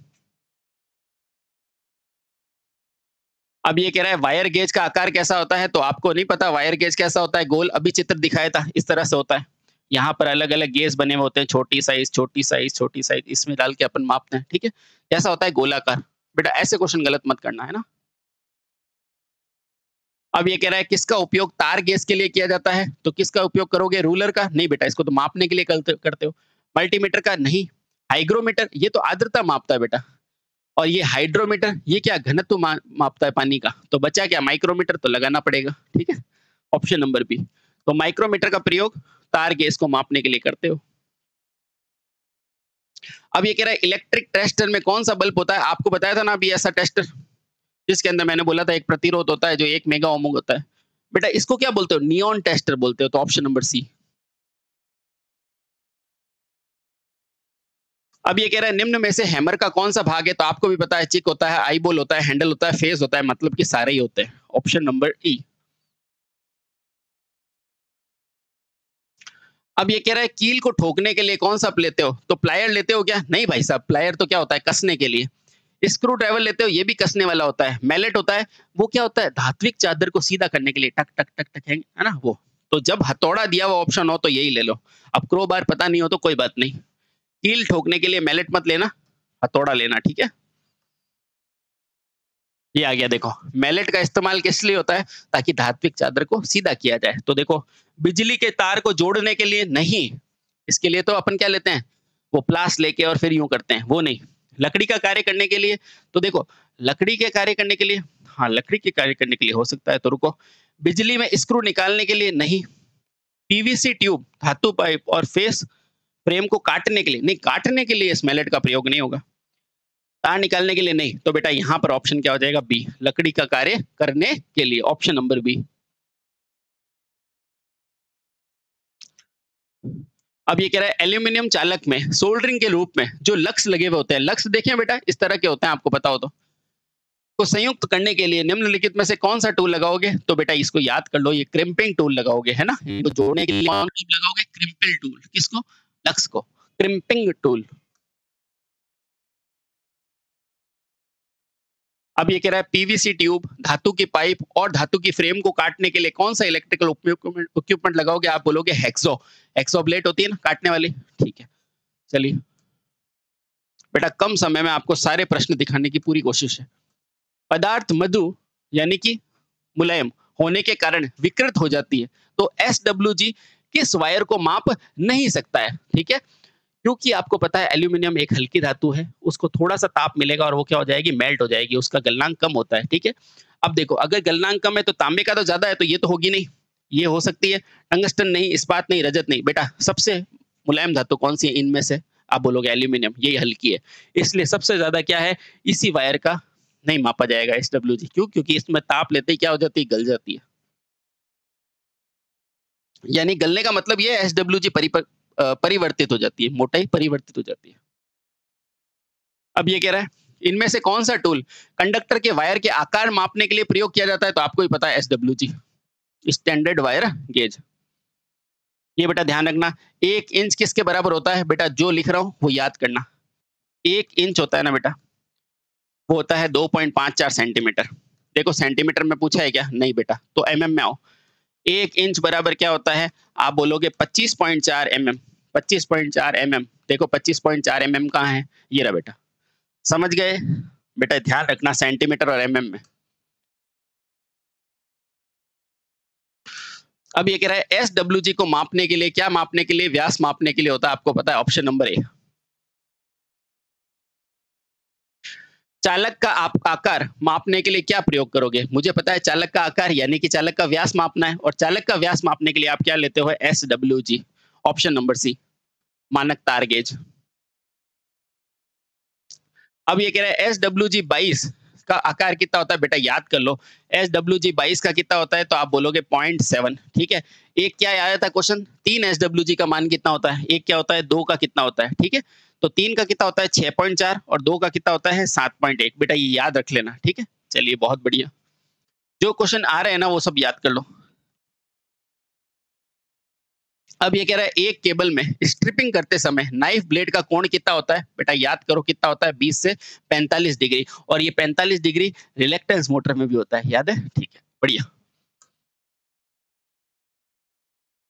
अब ये कह रहा है वायर गेज का आकार कैसा होता है? तो आपको नहीं पता वायर गेज कैसा होता है? गोल अभी चित्र दिखाया था, इस तरह से होता है। यहाँ पर अलग-अलग गेज बने हुए होते हैं, छोटी साइज, छोटी साइज, छोटी साइज, इसमें डाल के अपन मापते हैं, ठीक है? कैसा होता है? गोलाकार। बेटा ऐसे क्वेश्चन गलत मत करना, है ना? अब ये कह रहा है किसका उपयोग तार गेज के लिए किया जाता है? तो किसका उपयोग करोगे? रूलर का? नहीं बेटा, इसको तो मापने के लिए करते हो। मल्टीमीटर का? नहीं। हाइग्रोमीटर, ये तो आर्द्रता मापता है बेटा। और ये हाइड्रोमीटर, ये क्या? घनत्व मापता है पानी का। तो बचा क्या? माइक्रोमीटर, तो लगाना पड़ेगा, ठीक है? Option number B. तो माइक्रोमीटर का प्रयोग तार गैस को मापने के लिए करते हो। अब ये कह रहा है इलेक्ट्रिक टेस्टर में कौन सा बल्ब होता है? आपको बताया था ना अभी ऐसा टेस्टर, जिसके अंदर मैंने बोला था एक प्रतिरोध होता है जो 1 मेगा ओम होता है। बेटा इसको क्या बोलते हो? नियॉन टेस्टर बोलते हो, तो ऑप्शन नंबर सी। अब ये कह रहा है निम्न में से हैमर का कौन सा भाग है? तो आपको भी पता है, चिक होता है, आई बोल होता है, हैंडल होता है, फेस होता है, मतलब कि सारे ही होते हैं। ऑप्शन नंबर ई। अब ये कह रहा है कील को ठोकने के लिए कौन सा लेते हो? तो प्लायर लेते हो क्या? नहीं भाई साहब, प्लायर तो क्या होता है? कसने के लिए। स्क्रू ड्राइवर लेते हो, ये भी कसने वाला होता है। मैलेट होता है, वो क्या होता है? धात्विक चादर को सीधा करने के लिए, टक टक टक टक, है ना वो। तो जब हथौड़ा दिया हुआ ऑप्शन हो तो यही ले लो। अब क्रो बार पता नहीं हो तो कोई बात नहीं। कील ठोकने के लिए मैलेट मत लेना, हथौड़ा लेना, ठीक है? ये आ गया देखो। मैलेट का इस्तेमाल किस लिए होता है? ताकि धात्विक चादर को सीधा किया जाए। तो देखो बिजली के तार को जोड़ने के लिए नहीं, इसके लिए तो अपन क्या लेते हैं? वो प्लास लेके और फिर यूं करते हैं, वो नहीं। लकड़ी का कार्य करने के लिए, तो देखो लकड़ी के कार्य करने के लिए, हाँ लकड़ी के कार्य करने के लिए हो सकता है, तो रुको। बिजली में स्क्रू निकालने के लिए नहीं। पीवीसी ट्यूब, धातु पाइप और फेस फ्रेम को काटने के लिए नहीं, काटने के लिए इस मैलेट का प्रयोग नहीं होगा। तार निकालने के लिए नहीं, तो बेटा यहाँ पर ऑप्शन क्या हो जाएगा? बी, लकड़ी का कार्य करने के लिए, ऑप्शन नंबर बी। अब ये कह रहा है एल्यूमिनियम चालक में सोल्डरिंग के रूप में जो लक्स लगे हुए होते हैं, लक्स देखें बेटा इस तरह के होते हैं, आपको पता हो तो संयुक्त करने के लिए निम्नलिखित में से कौन सा टूल लगाओगे? तो बेटा इसको याद कर लो, ये क्रिम्पिंग टूल लगाओगे, है ना? इनको जोड़ने के लिए कौन टूल लगाओगे? क्रिम्पल टूल। किसको? लक्स को। Crimping tool. अब ये कह रहा है पीवीसी ट्यूब, धातु की पाइप और धातु की फ्रेम को काटने के लिए कौन सा इलेक्ट्रिकल इक्विपमेंट लगाओगे? आप बोलोगे हेक्सो। हेक्सो ब्लेड होती है ना काटने वाली, ठीक है। चलिए बेटा कम समय में आपको सारे प्रश्न दिखाने की पूरी कोशिश है। पदार्थ मृदु यानी कि मुलायम होने के कारण विकृत हो जाती है, तो SWG किस वायर को माप नहीं सकता है, ठीक है? क्योंकि आपको पता है एल्यूमीनियम एक हल्की धातु है, उसको थोड़ा-सा ताप मिलेगा और वो क्या हो जाएगी? मेल्ट हो जाएगी, उसका गलनांक कम होता है, ठीक है? अब देखो अगर गलनांक कम है तो तांबे का तो ज़्यादा है, तो ये तो होगी नहीं, ये हो सकती है, टंगस्टन नहीं, इस्पात नहीं, रजत नहीं। बेटा सबसे मुलायम धातु कौन-सी है इनमें से? आप बोलोगे एल्यूमीनियम, ये हल्की है। इसलिए सबसे ज़्यादा क्या है? इसी वायर का नहीं मापा जाएगा SWG। क्यों? क्योंकि इसमें ताप लेते ही क्या हो जाती है? गल जाती है। यानी गलने का मतलब ये है SWG परिवर्तित हो जाती है, मोटाई परिवर्तित हो जाती है। अब ये कह रहा है इनमें से कौन सा टूल कंडक्टर के वायर के आकार मापने के लिए प्रयोग किया जाता है? तो आपको ही पता है SWG, स्टैंडर्ड वायर गेज। ये बेटा ध्यान रखना, 1 इंच किसके बराबर होता है? बेटा जो लिख रहा हूं वो याद करना। 1 इंच होता है ना बेटा, वो होता है 2.54 सेंटीमीटर। देखो सेंटीमीटर में पूछा है क्या? नहीं बेटा, तो एमएम में आओ। 1 इंच बराबर क्या होता है? आप बोलोगे 25.4 एमएम। 25.4 एमएम, देखो 25.4 एमएम कहाँ है? ये रहा बेटा। समझ गए? बेटा ध्यान रखना सेंटीमीटर और एमएम में। अब ये कह रहा है SWG को मापने के लिए, क्या मापने के लिए? व्यास मापने के लिए होता है, आपको पता है, ऑप्शन नंबर ए। चालक का आप आकार मापने के लिए क्या प्रयोग करोगे? मुझे पता है चालक का आकार यानी कि चालक का व्यास मापना है, और चालक का व्यास मापने के लिए आप क्या लेते हो? SWG। ऑप्शन नंबर सी, मानक तार गेज। अब ये कह रहा है SWG 22 का आकार कितना होता है? बेटा याद कर लो, SWG 22 का कितना होता है? तो आप बोलोगे 0.7, ठीक है। एक क्या आया था क्वेश्चन? 3 SWG का मान कितना होता है? एक क्या होता है? 2 का कितना होता है, ठीक है। तो 3 का कितना होता है? 6.4, और 2 का कितना होता है? 7.1। बेटा ये याद रख लेना, ठीक है। चलिए बहुत बढ़िया, जो क्वेश्चन आ रहे हैं ना वो सब याद कर लो। अब ये कह रहा है एक केबल में स्ट्रिपिंग करते समय नाइफ ब्लेड का कोण कितना होता है? बेटा याद करो कितना होता है? 20 से 45 डिग्री, और ये 45 डिग्री रिलेक्टेंस मोटर में भी होता है, याद है? ठीक है, बढ़िया।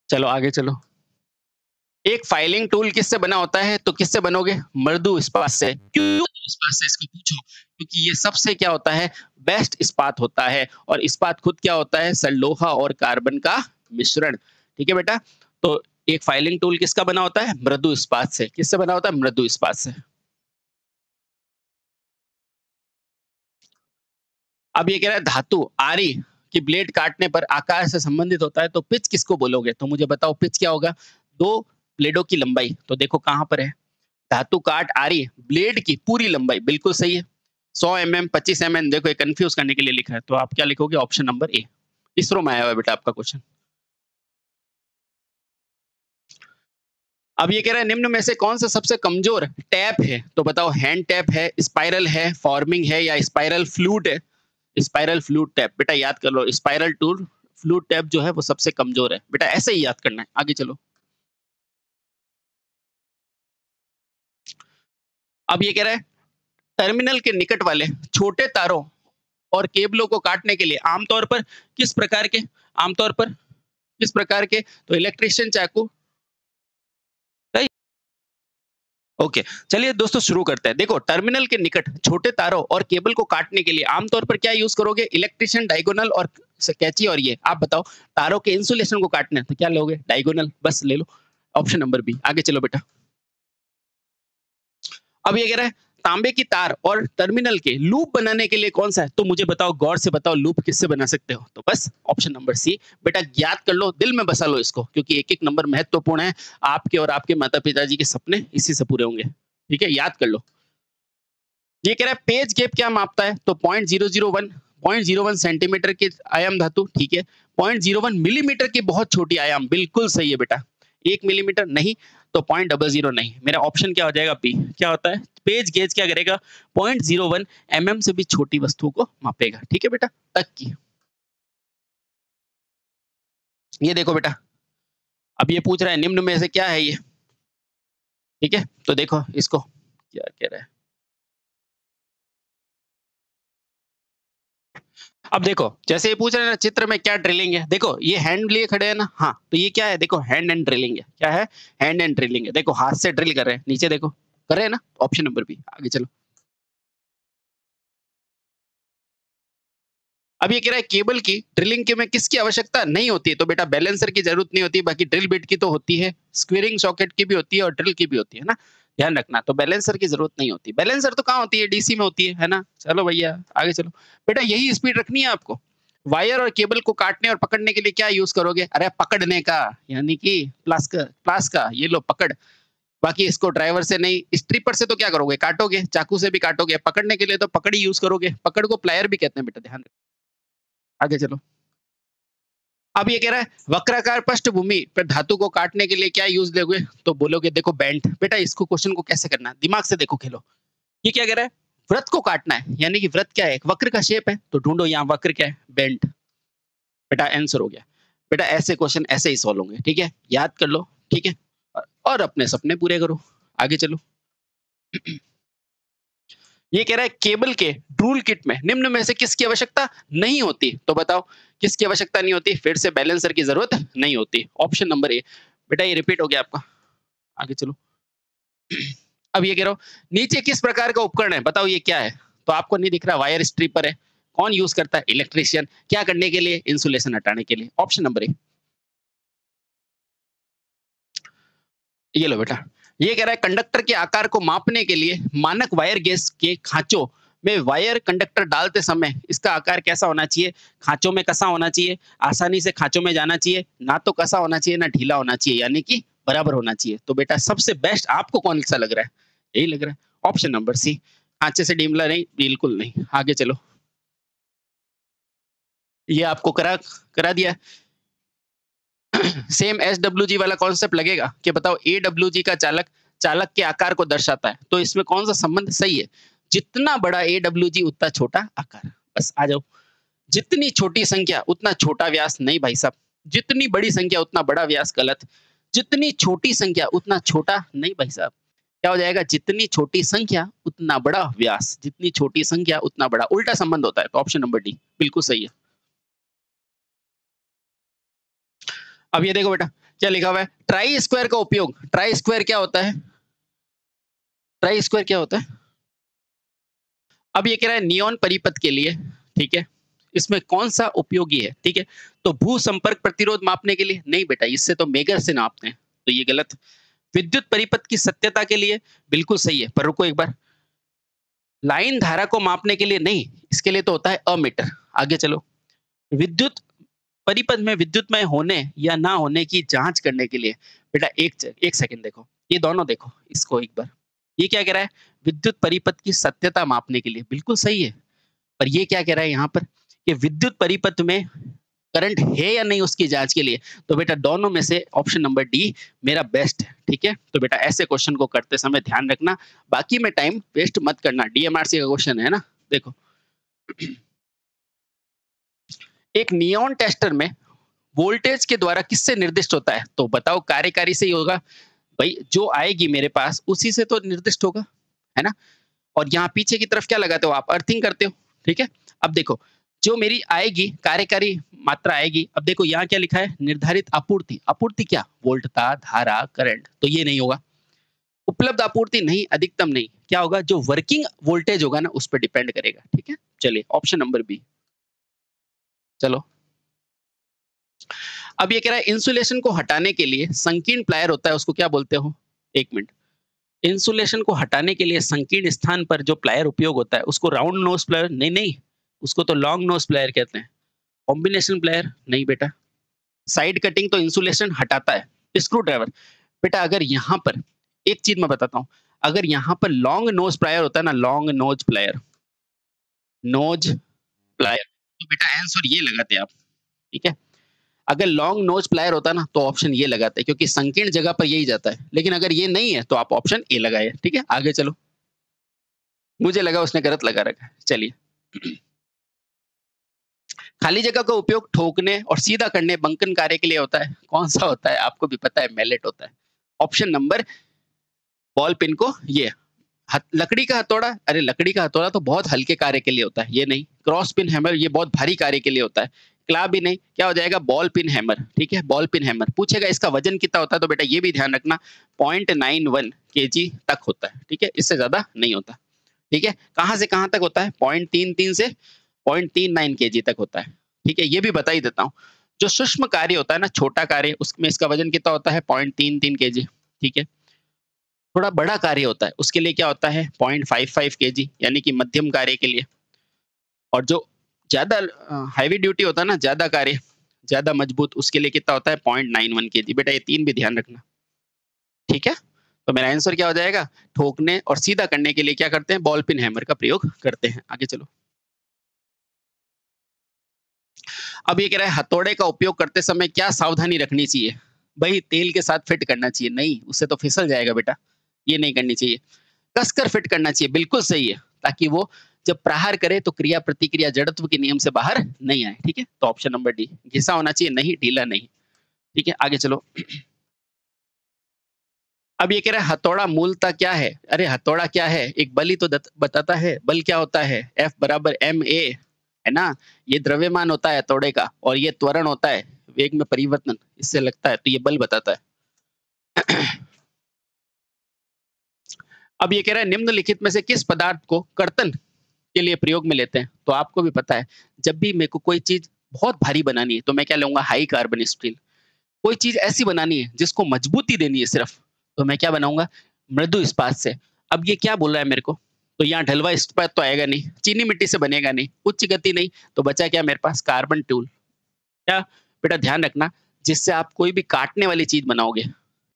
चलो आगे चलो। एक फाइलिंग टूल किससे बना होता है? तो किससे बनोगे? मृदु इस्पात से। क्यों मृदु इस्पात से? इसको पूछो, क्योंकि ये सबसे क्या होता है? बेस्ट इस्पात होता है, और इस्पात खुद क्या होता है? सल्लोहा और कार्बन का मिश्रण, ठीक है बेटा। तो एक फाइलिंग टूल किसका बना होता है? मृदु इस्पात से। किससे बना होता है? मृदु इस्पात से। अब ये कह रहा है धातु आरी की ब्लेड काटने पर आकार से संबंधित होता है, तो पिच किसको बोलोगे? तो मुझे बताओ पिच क्या होगा? दो ब्लेडों की लंबाई। तो देखो कहां पर है? धातु काट आरी ब्लेड की पूरी लंबाई, बिल्कुल सही है। 100 mm, 25 mm, देखो ये कंफ्यूज करने के लिए लिखा है, तो आप क्या लिखोगे? Option number A. इसरो में आया हुआ है बेटा आपका क्वेश्चन। अब ये कह रहा है निम्न में से कौन सा सबसे कमजोर टैप है? तो बताओ हैंड टैप है, स्पाइरल है, फॉर्मिंग है, या स्पाइरल फ्लूट है? Spiral flute tap. बेटा याद कर लो, स्पाइरल टूल फ्लूट टैप जो है वो सबसे कमजोर है, बेटा ऐसे ही याद करना है। आगे चलो। अब ये कह रहा है टर्मिनल के निकट वाले छोटे तारों और केबलों को काटने के लिए आमतौर पर किस प्रकार के, आमतौर पर किस प्रकार के? तो इलेक्ट्रिशियन चाकू। सही। ओके, चलिए दोस्तों शुरू करते हैं। देखो टर्मिनल के निकट छोटे तारों और केबल को काटने के लिए आमतौर पर क्या यूज करोगे? इलेक्ट्रिशियन, डायगोनल और कैची। और ये आप बताओ तारों के इंसुलेशन को काटना है तो क्या लोगे? डायगोनल, बस ले लो, ऑप्शन नंबर बी। आगे चलो बेटा। अब ये कह रहा है तांबे की तार और टर्मिनल के लूप बनाने के लिए कौन सा है? तो मुझे बताओ, गौर से बताओ, लूप किससे बना सकते हो? तो बस ऑप्शन नंबर सी। बेटा याद कर लो, दिल में बसा लो इसको, क्योंकि एक एक नंबर महत्वपूर्ण है। आपके और आपके माता पिताजी के सपने इसी से पूरे होंगे, ठीक है, याद कर लो। ये कह रहा है पेज गैप क्या मापता है? तो 0.001 सेंटीमीटर की आयाम धातु, ठीक है। 0.01 मिलीमीटर की बहुत छोटी आयाम, बिल्कुल सही है बेटा। 1 मिलीमीटर नहीं, तो 0.00 नहीं। मेरा ऑप्शन क्या हो जाएगा? बी। क्या होता है? पेज गेज क्या करेगा? 0.01 mm से भी छोटी वस्तु को मापेगा। ठीक है बेटा, तक की। ये देखो बेटा, अब ये पूछ रहा है निम्न में से क्या है ये? ठीक है, तो देखो इसको क्या कह रहा है। अब देखो, जैसे ये पूछ रहे हैं ना चित्र में क्या ड्रिलिंग है, देखो ये हैंड लिए खड़े हैं ना, हाँ तो ये क्या है? देखो हैंड एंड ड्रिलिंग है। क्या है? हैंड एंड ड्रिलिंग है। देखो हाथ से ड्रिल कर रहे हैं, नीचे देखो कर रहे हैं ना, ऑप्शन नंबर बी। आगे चलो। अब ये कह रहा है केबल की ड्रिलिंग के में किसकी आवश्यकता नहीं होती है? तो बेटा बैलेंसर की जरूरत नहीं होती, बाकी ड्रिल बिट की तो होती है, स्क्वीरिंग सॉकेट की भी होती है और ड्रिल की भी होती है ना, ध्यान रखना। तो बैलेंसर की जरूरत नहीं होती। बैलेंसर तो कहाँ होती है? डीसी में होती है ना। चलो भैया आगे चलो। बेटा यही स्पीड रखनी है आपको। वायर और केबल को काटने और पकड़ने के लिए क्या यूज करोगे? अरे पकड़ने का, यानी कि प्लास का, ये लो पकड़। बाकी इसको ड्राइवर से नहीं, स्ट्रिपर से तो क्या करोगे? काटोगे, चाकू से भी काटोगे। पकड़ने के लिए तो पकड़ ही यूज करोगे। पकड़ को प्लायर भी कहते हैं बेटा, ध्यान रखो। आगे चलो। अब ये कह रहा है वक्राकार पृष्ठभूमि पर धातु को काटने के लिए क्या यूज लोगे? तो बोलोगे देखो बेंट। बेटा इसको क्वेश्चन को कैसे करना है, दिमाग से देखो, खेलो। ये क्या कह रहा है? वृत्त को काटना है, यानी कि वृत्त क्या है? एक वक्र का शेप है, तो ढूंढो यहाँ वक्र क्या है? बेंट। बेटा आंसर हो गया। बेटा ऐसे क्वेश्चन ऐसे ही सॉल्व होंगे, ठीक है, याद कर लो। ठीक है, और अपने सपने पूरे करो। आगे चलो। ये कह रहा है केबल के ड्रूल किट में निम्न में से किसकी आवश्यकता नहीं होती? तो बताओ किसकी आवश्यकता नहीं होती? फिर से बैलेंसर की जरूरत नहीं होती, ऑप्शन नंबर ए। बेटा ये रिपीट हो गया आपका। आगे चलो। अब ये कह रहा हूं नीचे किस प्रकार का उपकरण है? बताओ ये क्या है? तो आपको नहीं दिख रहा, वायर स्ट्रिपर है। कौन यूज करता है? इलेक्ट्रिशियन। क्या करने के लिए? इंसुलेशन हटाने के लिए, ऑप्शन नंबर ए। ये लो बेटा, ये कह रहा है कंडक्टर के आकार को मापने के लिए मानक वायर गेज के खांचों में वायर कंडक्टर डालते समय इसका आकार कैसा होना चाहिए? खांचों में कसा होना चाहिए, आसानी से खांचों में जाना चाहिए, ना तो कसा होना चाहिए ना ढीला होना चाहिए, यानी कि बराबर होना चाहिए। तो बेटा सबसे बेस्ट आपको कौन सा लग रहा है? यही लग रहा है, ऑप्शन नंबर सी। खांचे से ढीमला नहीं, बिल्कुल नहीं। आगे चलो। ये आपको करा करा दिया। सेम एस डब्ल्यू जी वाला कॉन्सेप्ट लगेगा कि बताओ ए डब्ल्यू जी का चालक चालक के आकार को दर्शाता है, तो इसमें कौन सा संबंध सही है? जितना बड़ा ए डब्ल्यू जी उतना छोटा आकार। बस आ जाओ। जितनी छोटी संख्या उतना छोटा व्यास, नहीं भाई साहब। जितनी बड़ी संख्या उतना बड़ा व्यास, गलत। जितनी छोटी संख्या उतना छोटा, नहीं भाई साहब। क्या हो जाएगा? जितनी छोटी संख्या उतना बड़ा व्यास, जितनी छोटी संख्या उतना बड़ा, उल्टा संबंध होता है। तो ऑप्शन नंबर डी बिल्कुल सही है। अब ये देखो बेटा क्या लिखा हुआ है, ट्राई स्क्वायर का उपयोग। ट्राई स्क्वायर क्या होता है? ट्राई स्क्वायर क्या होता है? अब ये कह रहा है नियॉन परिपथ के लिए, ठीक है, इसमें कौन सा उपयोगी है? ठीक है, तो भू संपर्क प्रतिरोध मापने के लिए, नहीं बेटा, इससे तो मेगर से नापते हैं, तो ये गलत। विद्युत परिपथ की सत्यता के लिए, बिल्कुल सही है, पर रुको एक बार। लाइन धारा को मापने के लिए नहीं, इसके लिए तो होता है अमीटर। आगे चलो। विद्युत परिपथ में विद्युतमय होने या ना होने की जांच करने के लिए, बेटा एक सेकंड देखो, ये दोनों देखो इसको एक बार। ये क्या कह रहा है? विद्युत परिपथ की सत्यता मापने के लिए, बिल्कुल सही है। पर ये क्या कह रहा है यहाँ पर कि विद्युत परिपथ में करंट है या नहीं उसकी जांच के लिए। तो बेटा दोनों में से ऑप्शन नंबर डी मेरा बेस्ट है। ठीक है, तो बेटा ऐसे क्वेश्चन को करते समय ध्यान रखना, बाकी में टाइम वेस्ट मत करना। डीएमआरसी का क्वेश्चन है ना, देखो। एक नियॉन टेस्टर में वोल्टेज के द्वारा किससे निर्दिष्ट होता है? तो बताओ, कार्यकारी से ही होगा भाई, जो आएगी मेरे पास उसी से तो निर्दिष्ट होगा, है ना। और यहाँ पीछे की तरफ क्या लगाते हो आप? अर्थिंग करते हो। ठीक है, अब देखो जो मेरी आएगी कार्यकारी मात्रा आएगी। अब देखो यहाँ क्या लिखा है? निर्धारित आपूर्ति। आपूर्ति क्या? वोल्टता, धारा, करंट, तो ये नहीं होगा। उपलब्ध आपूर्ति नहीं, अधिकतम नहीं, क्या होगा? जो वर्किंग वोल्टेज होगा ना उस पर डिपेंड करेगा। ठीक है, चलिए ऑप्शन नंबर बी। चलो। अब ये कह रहा है इंसुलेशन को हटाने के लिए संकीर्ण प्लायर होता है, उसको क्या बोलते हो? एक मिनट। इंसुलेशन को हटाने के लिए संकीर्ण स्थान पर जो प्लायर उपयोग होता है उसको राउंड नोज प्लायर, नहीं नहीं, उसको तो लॉन्ग नोज प्लायर कहते हैं। कॉम्बिनेशन प्लायर, नहीं बेटा। साइड कटिंग तो इंसुलेशन हटाता है। स्क्रू ड्राइवर, बेटा अगर यहाँ पर एक चीज मैं बताता हूँ, अगर यहाँ पर लॉन्ग नोज प्लायर होता है ना, long nose plier, knows plier, तो बेटा आंसर ये लगाते आप। ठीक है, अगर लॉन्ग नोज प्लायर होता ना तो ऑप्शन ये लगाते, क्योंकि संकीर्ण जगह पर यही जाता है, लेकिन अगर ये नहीं है तो आप ऑप्शन ए लगाए। ठीक है, आगे चलो। मुझे लगा उसने गलत लगा रखा है, चलिए। खाली जगह का उपयोग ठोकने और सीधा करने बंकन कार्य के लिए होता है। कौन सा होता है? आपको भी पता है, मैलेट होता है। ऑप्शन नंबर, बॉल पिन को ये लकड़ी का हथौड़ा, अरे लकड़ी का हथौड़ा तो बहुत हल्के कार्य के लिए होता है, ये नहीं। क्रॉस पिन हैमर ये बहुत भारी कार्य के लिए होता है। क्ला भी नहीं, क्या हो जाएगा? Ball pin hammer. ठीक है, बॉल पिन हैमर पूछेगा इसका वजन कितना होता है, तो बेटा ये भी ध्यान रखना 0.91 केजी तक होता है। ठीक है, इससे ज्यादा नहीं होता। ठीक है, कहां से कहां तक होता है? 0.33 से 0.39 केजी तक होता है। ठीक है, ये भी बता ही देता हूँ। जो सूक्ष्म कार्य होता है ना, छोटा कार्य, उसमें इसका वजन कितना होता है? 0.33 केजी। ठीक है, थोड़ा बड़ा कार्य होता है उसके लिए क्या होता है? 0.55 केजी, यानी कि मध्यम कार्य के लिए। और जो ज्यादा हैवी ड्यूटी होता है ना, ज्यादा कार्य, ज्यादा मजबूत, उसके लिए कितना होता है? 0.91 केजी। बेटा ये तीन भी ध्यान रखना। ठीक है, तो मेरा आंसर क्या हो जाएगा? ठोकने और सीधा करने के लिए क्या करते हैं? बॉल पिन हैमर का प्रयोग करते हैं। आगे चलो। अब ये कह रहा है हथौड़े का उपयोग करते समय क्या सावधानी रखनी चाहिए? भाई तेल के साथ फिट करना चाहिए, नहीं उससे तो फिसल जाएगा बेटा, ये नहीं करनी चाहिए। कसकर फिट करना चाहिए, बिल्कुल सही है, ताकि वो जब प्रहार करे तो क्रिया प्रतिक्रिया जड़त्व के नियम से बाहर नहीं आए। ठीक है, तो ऑप्शन नंबर डी, घिसा होना चाहिए, नहीं ढीला नहीं। ठीक है, आगे चलो। अब ये कह रहा है हथौड़ा मूलतः क्या है? अरे हथौड़ा क्या है? एक बल ही तो बताता है। बल क्या होता है? F बराबर ma, है ना? ये द्रव्यमान होता है हथौड़े का, और ये त्वरण होता है, वेग में परिवर्तन, इससे लगता है, तो ये बल बताता है। अब ये कह रहा है निम्नलिखित में से किस पदार्थ को कर्तन के लिए प्रयोग में लेते हैं? तो आपको भी पता है, जब भी मेरे को कोई चीज बहुत भारी बनानी है तो मैं क्या लूंगा? High carbon steel. कोई चीज ऐसी बनानी है जिसको मजबूती देनी है सिर्फ, तो मैं क्या बनाऊंगा? मृदु इस्पात से। अब ये क्या बोल रहा है मेरे को? तो यहाँ ढलवा इस्पात तो आएगा नहीं, चीनी मिट्टी से बनेगा नहीं, उच्च गति नहीं, तो बचा क्या मेरे पास? Carbon tool. क्या बेटा ध्यान रखना, जिससे आप कोई भी काटने वाली चीज बनाओगे,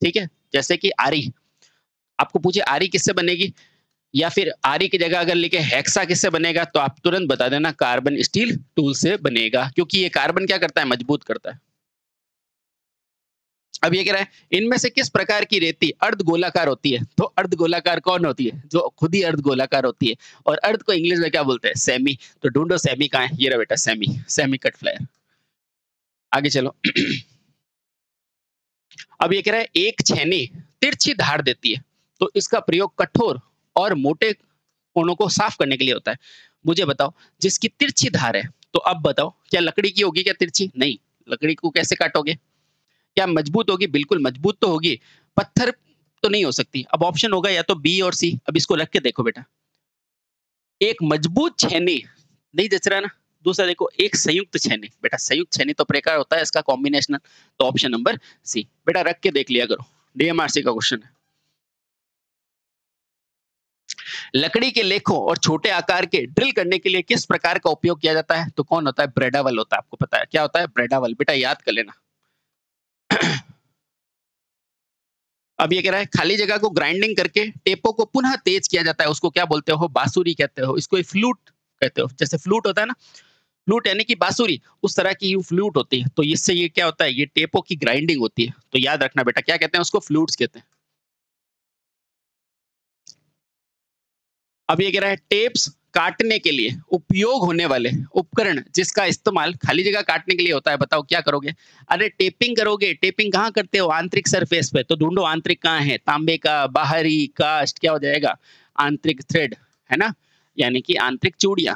ठीक है, जैसे कि आरी, आपको पूछे आरी किससे बनेगी, या फिर आरी की जगह अगर लिखे हेक्सा किससे बनेगा, तो आप तुरंत बता देना कार्बन स्टील टूल से बनेगा, क्योंकि ये कार्बन क्या करता है? मजबूत करता है। अब ये कह रहा है इनमें से किस प्रकार की रेती अर्ध गोलाकार होती है? तो अर्ध गोलाकार कौन होती है? जो खुद ही अर्ध गोलाकार होती है, और अर्ध को इंग्लिश में क्या बोलते हैं? सेमी। तो ढूंढो सेमी कहाँ है? ये रहा बेटा सेमी, सेमी कट फ्लायर। आगे चलो। अब ये कह रहा है एक छेनी तिरछी धार देती है, तो इसका प्रयोग कठोर और मोटे कोनों को साफ करने के लिए होता है। मुझे बताओ, जिसकी तिरछी धार है, तो अब बताओ क्या लकड़ी की होगी क्या तिरछी? नहीं। लकड़ी को कैसे काटोगे? क्या मजबूत होगी? बिल्कुल मजबूत तो होगी, पत्थर तो नहीं हो सकती। अब ऑप्शन होगा या तो बी और सी। अब इसको रख के देखो बेटा, एक मजबूत छेनी, नहीं जच रहा ना? दूसरा देखो, एक संयुक्त छेनी, बेटा संयुक्त छेनी तो प्रकार होता है इसका कॉम्बिनेशनल, तो ऑप्शन नंबर सी। बेटा रख के देख लिया करो, डीएमआरसी का क्वेश्चन है। लकड़ी के लेखों और छोटे आकार के ड्रिल करने के लिए किस प्रकार का उपयोग किया जाता है? तो कौन होता है? ब्रेडावल होता है। आपको पता है क्या होता है? ब्रेडावल। बेटा याद कर लेना। अब ये कह रहा है खाली जगह को ग्राइंडिंग करके टेपों को पुनः तेज किया जाता है, उसको क्या बोलते हो? बांसुरी कहते हो, इसको फ्लूट कहते हो। जैसे फ्लूट होता है ना, फ्लूट यानी कि बांसुरी, उस तरह की ये फ्लूट होती है। तो इससे ये क्या होता है? ये टेपों की ग्राइंडिंग होती है। तो याद रखना बेटा, क्या कहते हैं उसको? फ्लूट्स कहते हैं। अब ये कह रहा है टेप्स काटने के लिए उपयोग होने वाले उपकरण जिसका इस्तेमाल खाली जगह काटने के लिए होता है, बताओ क्या करोगे? अरे टेपिंग करोगे। टेपिंग कहाँ करते हो? आंतरिक सरफेस पे। तो ढूंढो आंतरिक कहाँ है? तांबे का, बाहरी, कास्ट, क्या हो जाएगा? आंतरिक थ्रेड, है ना, यानी कि आंतरिक चूड़ियां।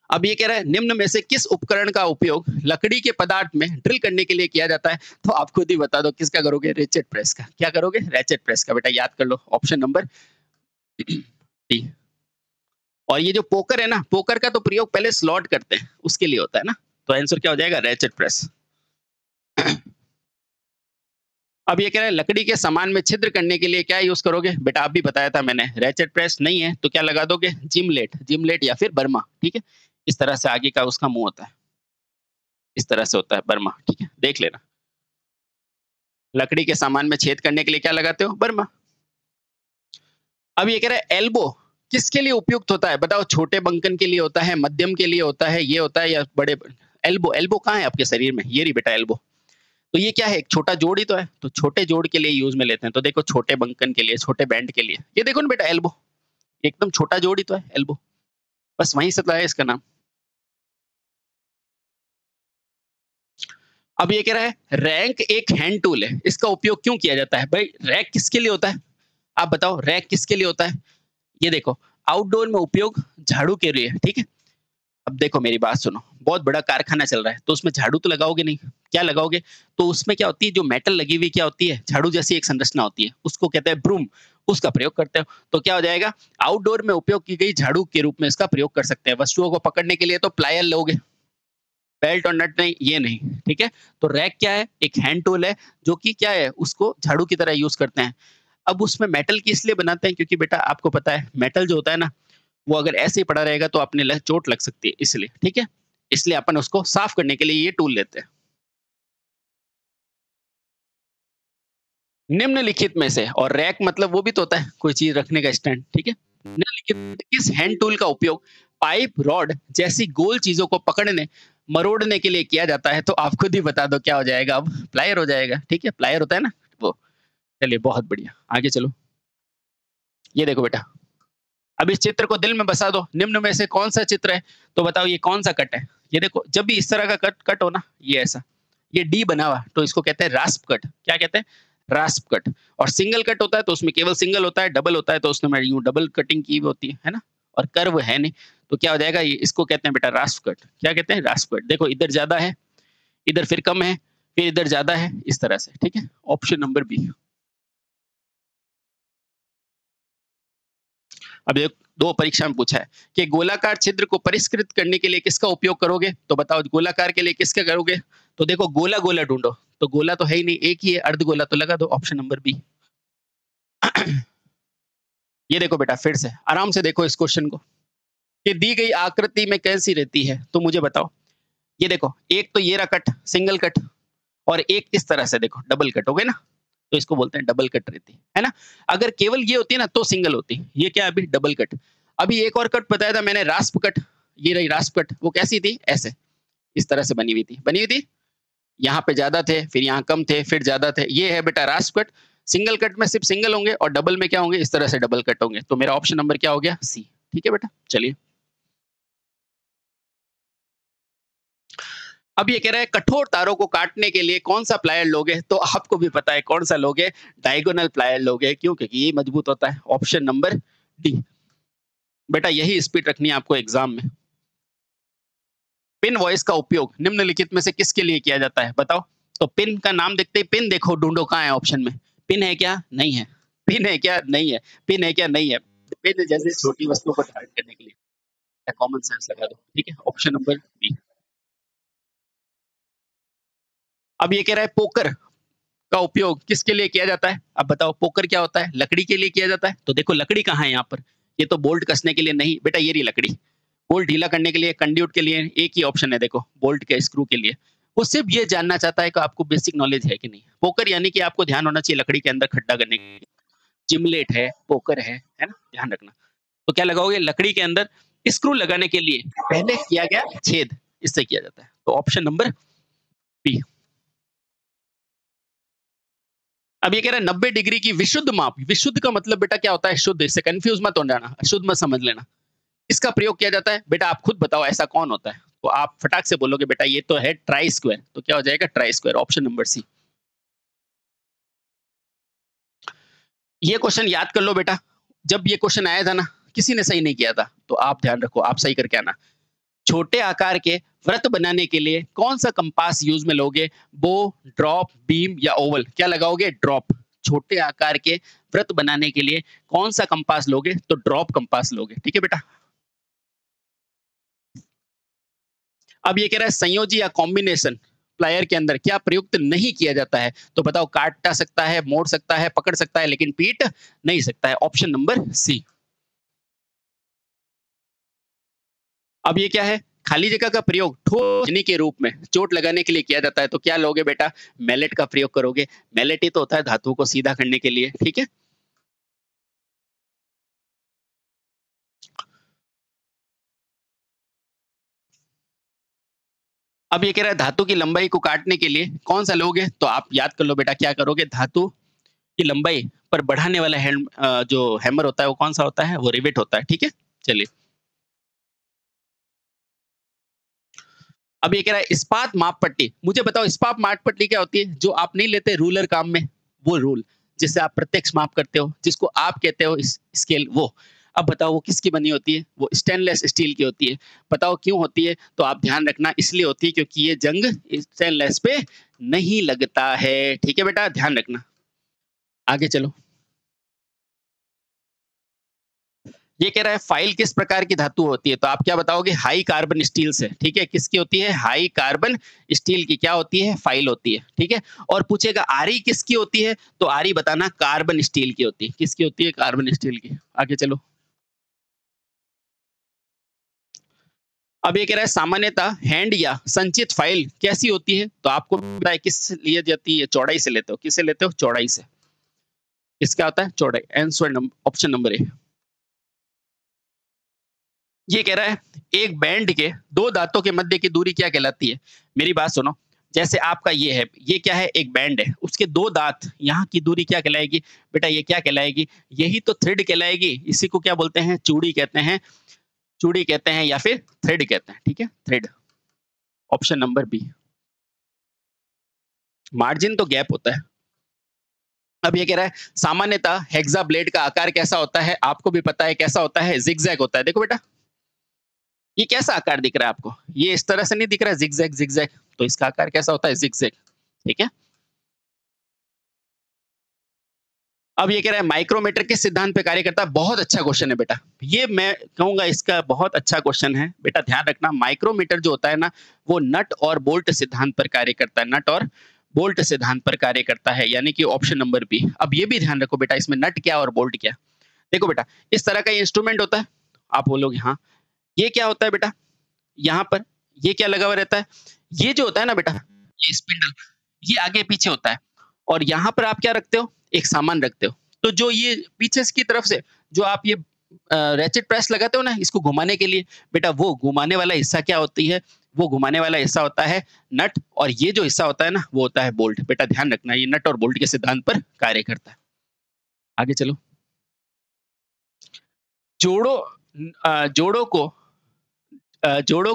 अब ये कह रहा है निम्न में से किस उपकरण का उपयोग लकड़ी के पदार्थ में ड्रिल करने के लिए किया जाता है? तो आप खुद ही बता दो किसका करोगे? रेचेट प्रेस का। क्या करोगे? रेचेट प्रेस का। बेटा याद कर लो, ऑप्शन नंबर डी। और ये जो पोकर है ना, पोकर का तो प्रयोग पहले स्लॉट करते हैं उसके लिए होता है ना, तो आंसर क्या हो जाएगा? Ratchet press. अब ये कह रहा है लकड़ी के सामान में छिद्र करने के लिए क्या यूज करोगे? बेटा आप भी बताया था मैंने, रेचेट प्रेस नहीं है तो क्या लगा दोगे? जिमलेट, जिमलेट या फिर बर्मा। ठीक है, इस तरह से आगे का उसका मुंह होता है, इस तरह से होता है बर्मा। ठीक है, देख लेना। लकड़ी के सामान में छेद करने के लिए क्या लगाते हो? बर्मा। अब ये कह रहा है एल्बो किसके लिए उपयुक्त होता है? बताओ, छोटे बंकन के लिए होता है, मध्यम के लिए होता है, ये होता है, या बड़े? एल्बो, एल्बो कहाँ है आपके शरीर में? ये रही बेटा एल्बो। तो ये क्या है? एक छोटा जोड़ ही तो है, तो छोटे जोड़ के लिए यूज़ में लेते हैं। तो देखो छोटे बंकन के लिए, छोटे बैंड के लिए, ये देखो ना बेटा एल्बो, एकदम छोटा जोड़ ही तो है एल्बो, बस वहीं से तो है इसका नाम। अब ये कह रहा है रैंक एक हैंड टूल है, इसका उपयोग क्यों किया जाता है? भाई रैक किसके लिए होता है? आप बताओ रैक किसके लिए होता है? ये देखो आउटडोर में उपयोग झाड़ू के लिए, ठीक है? अब देखो मेरी बात सुनो, बहुत बड़ा कारखाना चल रहा है, तो उसमें झाड़ू तो लगाओगे नहीं, क्या लगाओगे? तो उसमें क्या होती है, जो मेटल लगी हुई क्या होती है, झाड़ू जैसी एक संरचना होती है, उसको कहते हैं ब्रूम, उसका प्रयोग करते हो। तो क्या हो जाएगा, आउटडोर में उपयोग की गई झाड़ू के रूप में इसका प्रयोग कर सकते हैं। वस्तुओं को पकड़ने के लिए तो प्लायर लोगे, बेल्ट और नट नहीं, ये नहीं, ठीक है? तो रैक क्या है? एक हैंड टूल है, जो कि क्या है, उसको झाड़ू की तरह यूज़ करते हैं। अब उसमें मेटल की इसलिए बनाते हैं क्योंकि बेटा आपको पता है मेटल जो होता है ना, वो अगर ऐसे ही पड़ा रहेगा तो अपने चोट लग सकती है इसलिए, ठीक है? इसलिए अपन उसको साफ करने के लिए ये टूल लेते हैं। निम्नलिखित में से, और रैक मतलब वो भी तो होता है कोई चीज रखने का स्टैंड, ठीक है? निम्नलिखित में से किस हैंड टूल का उपयोग पाइप, रॉड जैसी गोल चीजों को पकड़ने, मरोड़ने के लिए किया जाता है? तो आप खुद ही बता दो क्या हो जाएगा अब? प्लायर हो जाएगा, ठीक है? प्लायर होता है ना वो। चलिए बहुत बढ़िया, आगे चलो। ये देखो बेटा, अब इस चित्र को दिल में बसा दो। निम्न में से कौन सा चित्र है? तो बताओ ये कौन सा कट है? ये देखो जब भी इस तरह का कट कट हो ना, ये ऐसा, ये डी बना हुआ तो इसको कहते हैं रास्प कट। क्या कहते हैं? रास्प कट। और सिंगल कट होता है तो उसमें केवल सिंगल होता है, डबल होता है तो उसमें यूं डबल कटिंग की हुई होती है ना? और कर्व है नहीं, तो क्या हो जाएगा, ये इसको कहते हैं बेटा रास्प कट। क्या कहते हैं? रास्प कट। देखो इधर ज्यादा है, इधर फिर कम है, फिर इधर ज्यादा है, इस तरह से, ठीक है? Option number B. अब एक दो परीक्षा में पूछा है कि गोलाकार छिद्र को परिष्कृत करने के लिए किसका उपयोग करोगे? तो बताओ गोलाकार के लिए किसका करोगे? तो देखो गोला गोला ढूंढो, तो गोला तो है ही नहीं, एक ही है, अर्धगोला, तो लगा दो ऑप्शन नंबर बी। ये देखो बेटा फिर से आराम से देखो इस क्वेश्चन को, कि दी गई आकृति में कैसी रहती है, तो मुझे बताओ। ये देखो एक तो ये रहा कट, सिंगल कट, और एक इस तरह से देखो डबल कट हो गए ना, तो इसको बोलते हैं डबल कट रहती है ना? अगर केवल ये होती है ना तो सिंगल होती, ये क्या है अभी डबल कट। अभी एक और कट बताया था मैंने, रास्प कट, ये रही रास्प कट, वो कैसी थी? ऐसे, इस तरह से बनी हुई थी, बनी हुई थी। यहाँ पे ज्यादा थे, फिर यहाँ कम थे, फिर ज्यादा थे। ये है बेटा रास्प कट। सिंगल कट में सिर्फ सिंगल होंगे और डबल में क्या होंगे? इस तरह से डबल कट होंगे। तो मेरा ऑप्शन नंबर क्या हो गया? सी। ठीक है बेटा, चलिए। अब ये कह रहा है कठोर तारों को काटने के लिए कौन सा प्लायर लोगे? तो आपको भी पता है कौन सा लोगे, डायगोनल प्लायर लोगे। क्यों? क्योंकि ये मजबूत होता है। Option number D. बेटा यही स्पीड रखनी है आपको एग्जाम में। पिन वॉइस का उपयोग निम्नलिखित में से किसके लिए किया जाता है? बताओ। तो पिन का नाम देखते ही पिन देखो, ढूंढो कहाँ है ऑप्शन में। पिन है क्या? नहीं है। पिन है क्या? नहीं है। पिन है क्या? नहीं है। पिन जैसे छोटी वस्तुओं को धारण करने के लिए, कॉमन सेंस लगा दो, ठीक है? Option number B. अब ये कह रहा है पोकर का उपयोग किसके लिए किया जाता है? अब बताओ पोकर क्या होता है? लकड़ी के लिए किया जाता है। तो देखो लकड़ी कहाँ है यहाँ पर? ये तो बोल्ट कसने के लिए नहीं बेटा, ये रही लकड़ी। बोल्ट ढीला करने के लिए, कंड्यूट के लिए, एक ही ऑप्शन है देखो, बोल्ट के स्क्रू के लिए। वो सिर्फ ये जानना चाहता है कि आपको बेसिक नॉलेज है कि नहीं। पोकर यानी कि आपको ध्यान होना चाहिए लकड़ी के अंदर खड्डा करने के लिए। जिमलेट है, पोकर है ना? ध्यान रखना। तो क्या लगाओगे? लकड़ी के अंदर स्क्रू लगाने के लिए पहले किया गया छेद, इससे किया जाता है। तो ऑप्शन नंबर बी। अब ये कह रहा है 90 डिग्री की विशुद्ध माप। विशुद्ध का मतलब बेटा क्या होता है? शुद्ध। इससे कंफ्यूज मत हो जाना, शुद्ध मत समझ लेना। इसका प्रयोग किया जाता है बेटा, आप खुद बताओ ऐसा कौन होता है? तो आप फटाक से बोलोगे बेटा ये तो है ट्राई स्क्वायर। तो क्या हो जाएगा? Try square, option number C. ये क्वेश्चन याद कर लो बेटा, जब ये क्वेश्चन आया था ना, किसी ने सही नहीं किया था, तो आप ध्यान रखो, आप सही करके आना। छोटे आकार के वृत्त बनाने के लिए कौन सा कंपास यूज में लोगे? बो, ड्रॉप, बीम या ओवल? क्या लगाओगे? ड्रॉप। छोटे आकार के वृत्त बनाने के लिए कौन सा कंपास लोगे? तो ड्रॉप कंपास लोगे, ठीक है बेटा? अब ये कह रहा है संयोजी या कॉम्बिनेशन प्लायर के अंदर क्या प्रयुक्त नहीं किया जाता है? तो बताओ काट सकता है, मोड़ सकता है, पकड़ सकता है, लेकिन पीट नहीं सकता है। Option number C. अब ये क्या है? खाली जगह का प्रयोग ठोस के रूप में चोट लगाने के लिए किया जाता है। तो क्या लोगे बेटा? मैलेट का प्रयोग करोगे। मैलेट ही तो होता है धातुओं को सीधा करने के लिए, ठीक है? अब ये कह रहा है धातु की लंबाई को काटने के लिए कौन सा लोगे? तो आप याद कर लो बेटा, क्या करोगे? धातु की लंबाई पर बढ़ाने वाला जो हैमर होता है वो कौन सा होता है? वो रिवेट होता है। ठीक है, चलिए। अब ये कह रहा है इस्पात माप पट्टी। मुझे बताओ इस्पात माप पट्टी क्या होती है? जो आप नहीं लेते रूलर काम में, वो रूल जिससे आप प्रत्यक्ष माप करते हो, जिसको आप कहते हो स्केल, वो। अब बताओ वो किसकी बनी होती है? वो स्टेनलेस स्टील की होती है। बताओ क्यों होती है? तो आप ध्यान रखना, इसलिए होती है क्योंकि ये जंग स्टेनलेस पे नहीं लगता है। ठीक है बेटा, ध्यान रखना। आगे चलो। ये कह रहा है फाइल किस प्रकार की धातु होती है? तो आप क्या बताओगे? हाई कार्बन स्टील से। ठीक है, किसकी होती है? हाई कार्बन स्टील की क्या होती है? फाइल होती है। ठीक है, और पूछेगा आरी किसकी होती है? तो आरी बताना कार्बन स्टील की होती है। किसकी होती है? कार्बन स्टील की। आगे चलो। अब ये कह रहा है सामान्यतः हैंड या संचित फाइल कैसी होती है? तो आपको पता है किस लिए जाती है? चौड़ाई से लेते हो। किससे लेते हो? चौड़ाई से। किसका होता है? चौड़ाई। Answer option number A. ये कह रहा है एक बैंड के दो दांतों के मध्य की दूरी क्या कहलाती है? मेरी बात सुनो, जैसे आपका ये है, ये क्या है? एक बैंड है, उसके दो दांत, यहाँ की दूरी क्या कहलाएगी? बेटा ये क्या कहलाएगी? यही तो थ्रेड कहलाएगी। इसी को क्या बोलते हैं? चूड़ी कहते हैं। चूड़ी कहते हैं या फिर थ्रेड कहते हैं। ठीक है, thread. Option number B. Margin तो गैप होता है। अब ये कह रहा है सामान्यतः हेक्सा ब्लेड का आकार कैसा होता है? आपको भी पता है कैसा होता है? जिगजैग होता है। देखो बेटा, ये कैसा आकार दिख रहा है आपको? ये इस तरह से नहीं दिख रहा है, जिगजैग जिगजैग। तो इसका आकार कैसा होता है? जिगजैग। ठीक है। अब ये कह रहा है माइक्रोमीटर किस सिद्धांत पे कार्य करता है? बहुत अच्छा क्वेश्चन है बेटा, ये मैं कहूंगा इसका बहुत अच्छा क्वेश्चन है बेटा। ध्यान रखना, माइक्रोमीटर जो होता है ना, वो नट और बोल्ट सिद्धांत पर कार्य करता है। नट और बोल्ट सिद्धांत पर कार्य करता है, यानी कि ऑप्शन नंबर बी। अब ये भी ध्यान रखो बेटा, इसमें नट क्या और बोल्ट क्या। देखो बेटा, इस तरह का ये इंस्ट्रूमेंट होता है। आप बोलोगे हाँ, ये क्या होता है बेटा? यहाँ पर ये क्या लगा हुआ रहता है? ये जो होता है ना बेटा, ये स्पिंडल, ये आगे पीछे होता है। और यहाँ पर आप क्या रखते हो? एक सामान रखते हो। तो जो ये पीछे की तरफ से जो आप ये रैचेट प्रेस लगाते हो ना, इसको घुमाने के लिए, बेटा वो घुमाने वाला हिस्सा क्या होती है? वो घुमाने वाला हिस्सा होता है नट, और ये जो हिस्सा होता है ना, वो होता है बोल्ट। बेटा ध्यान रखना, ये नट और बोल्ट के सिद्धांत पर कार्य करता है। आगे चलो। जोड़ों जोड़ों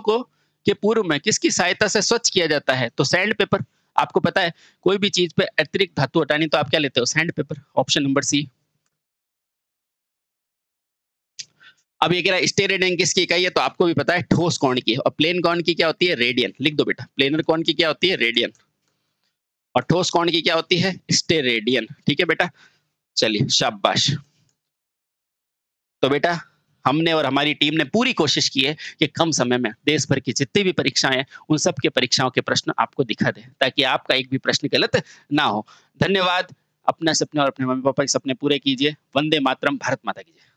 को के पूर्व में किसकी सहायता से स्वच्छ किया जाता है? तो सैंड पेपर। आपको पता है कोई भी चीज पे अतिरिक्त धातु हटानी तो आप क्या लेते हो? Sandpaper. Option number C. अब ये कह रहा है स्टेरेडियन किसकी इकाई है? तो आपको भी पता है ठोस कोण की, और प्लेन कोण की क्या होती है? रेडियन। लिख दो बेटा, प्लेनर कोण की क्या होती है? रेडियन। और ठोस कोण की क्या होती है? स्टेरेडियन। ठीक है बेटा, चलिए शाबाश। तो बेटा हमने और हमारी टीम ने पूरी कोशिश की है कि कम समय में देश भर की जितनी भी परीक्षाएं हैं, उन सब के परीक्षाओं के प्रश्न आपको दिखा दें, ताकि आपका एक भी प्रश्न गलत ना हो। धन्यवाद। अपने सपने और अपने मम्मी पापा के सपने पूरे कीजिए। वंदे मातरम। भारत माता की जय।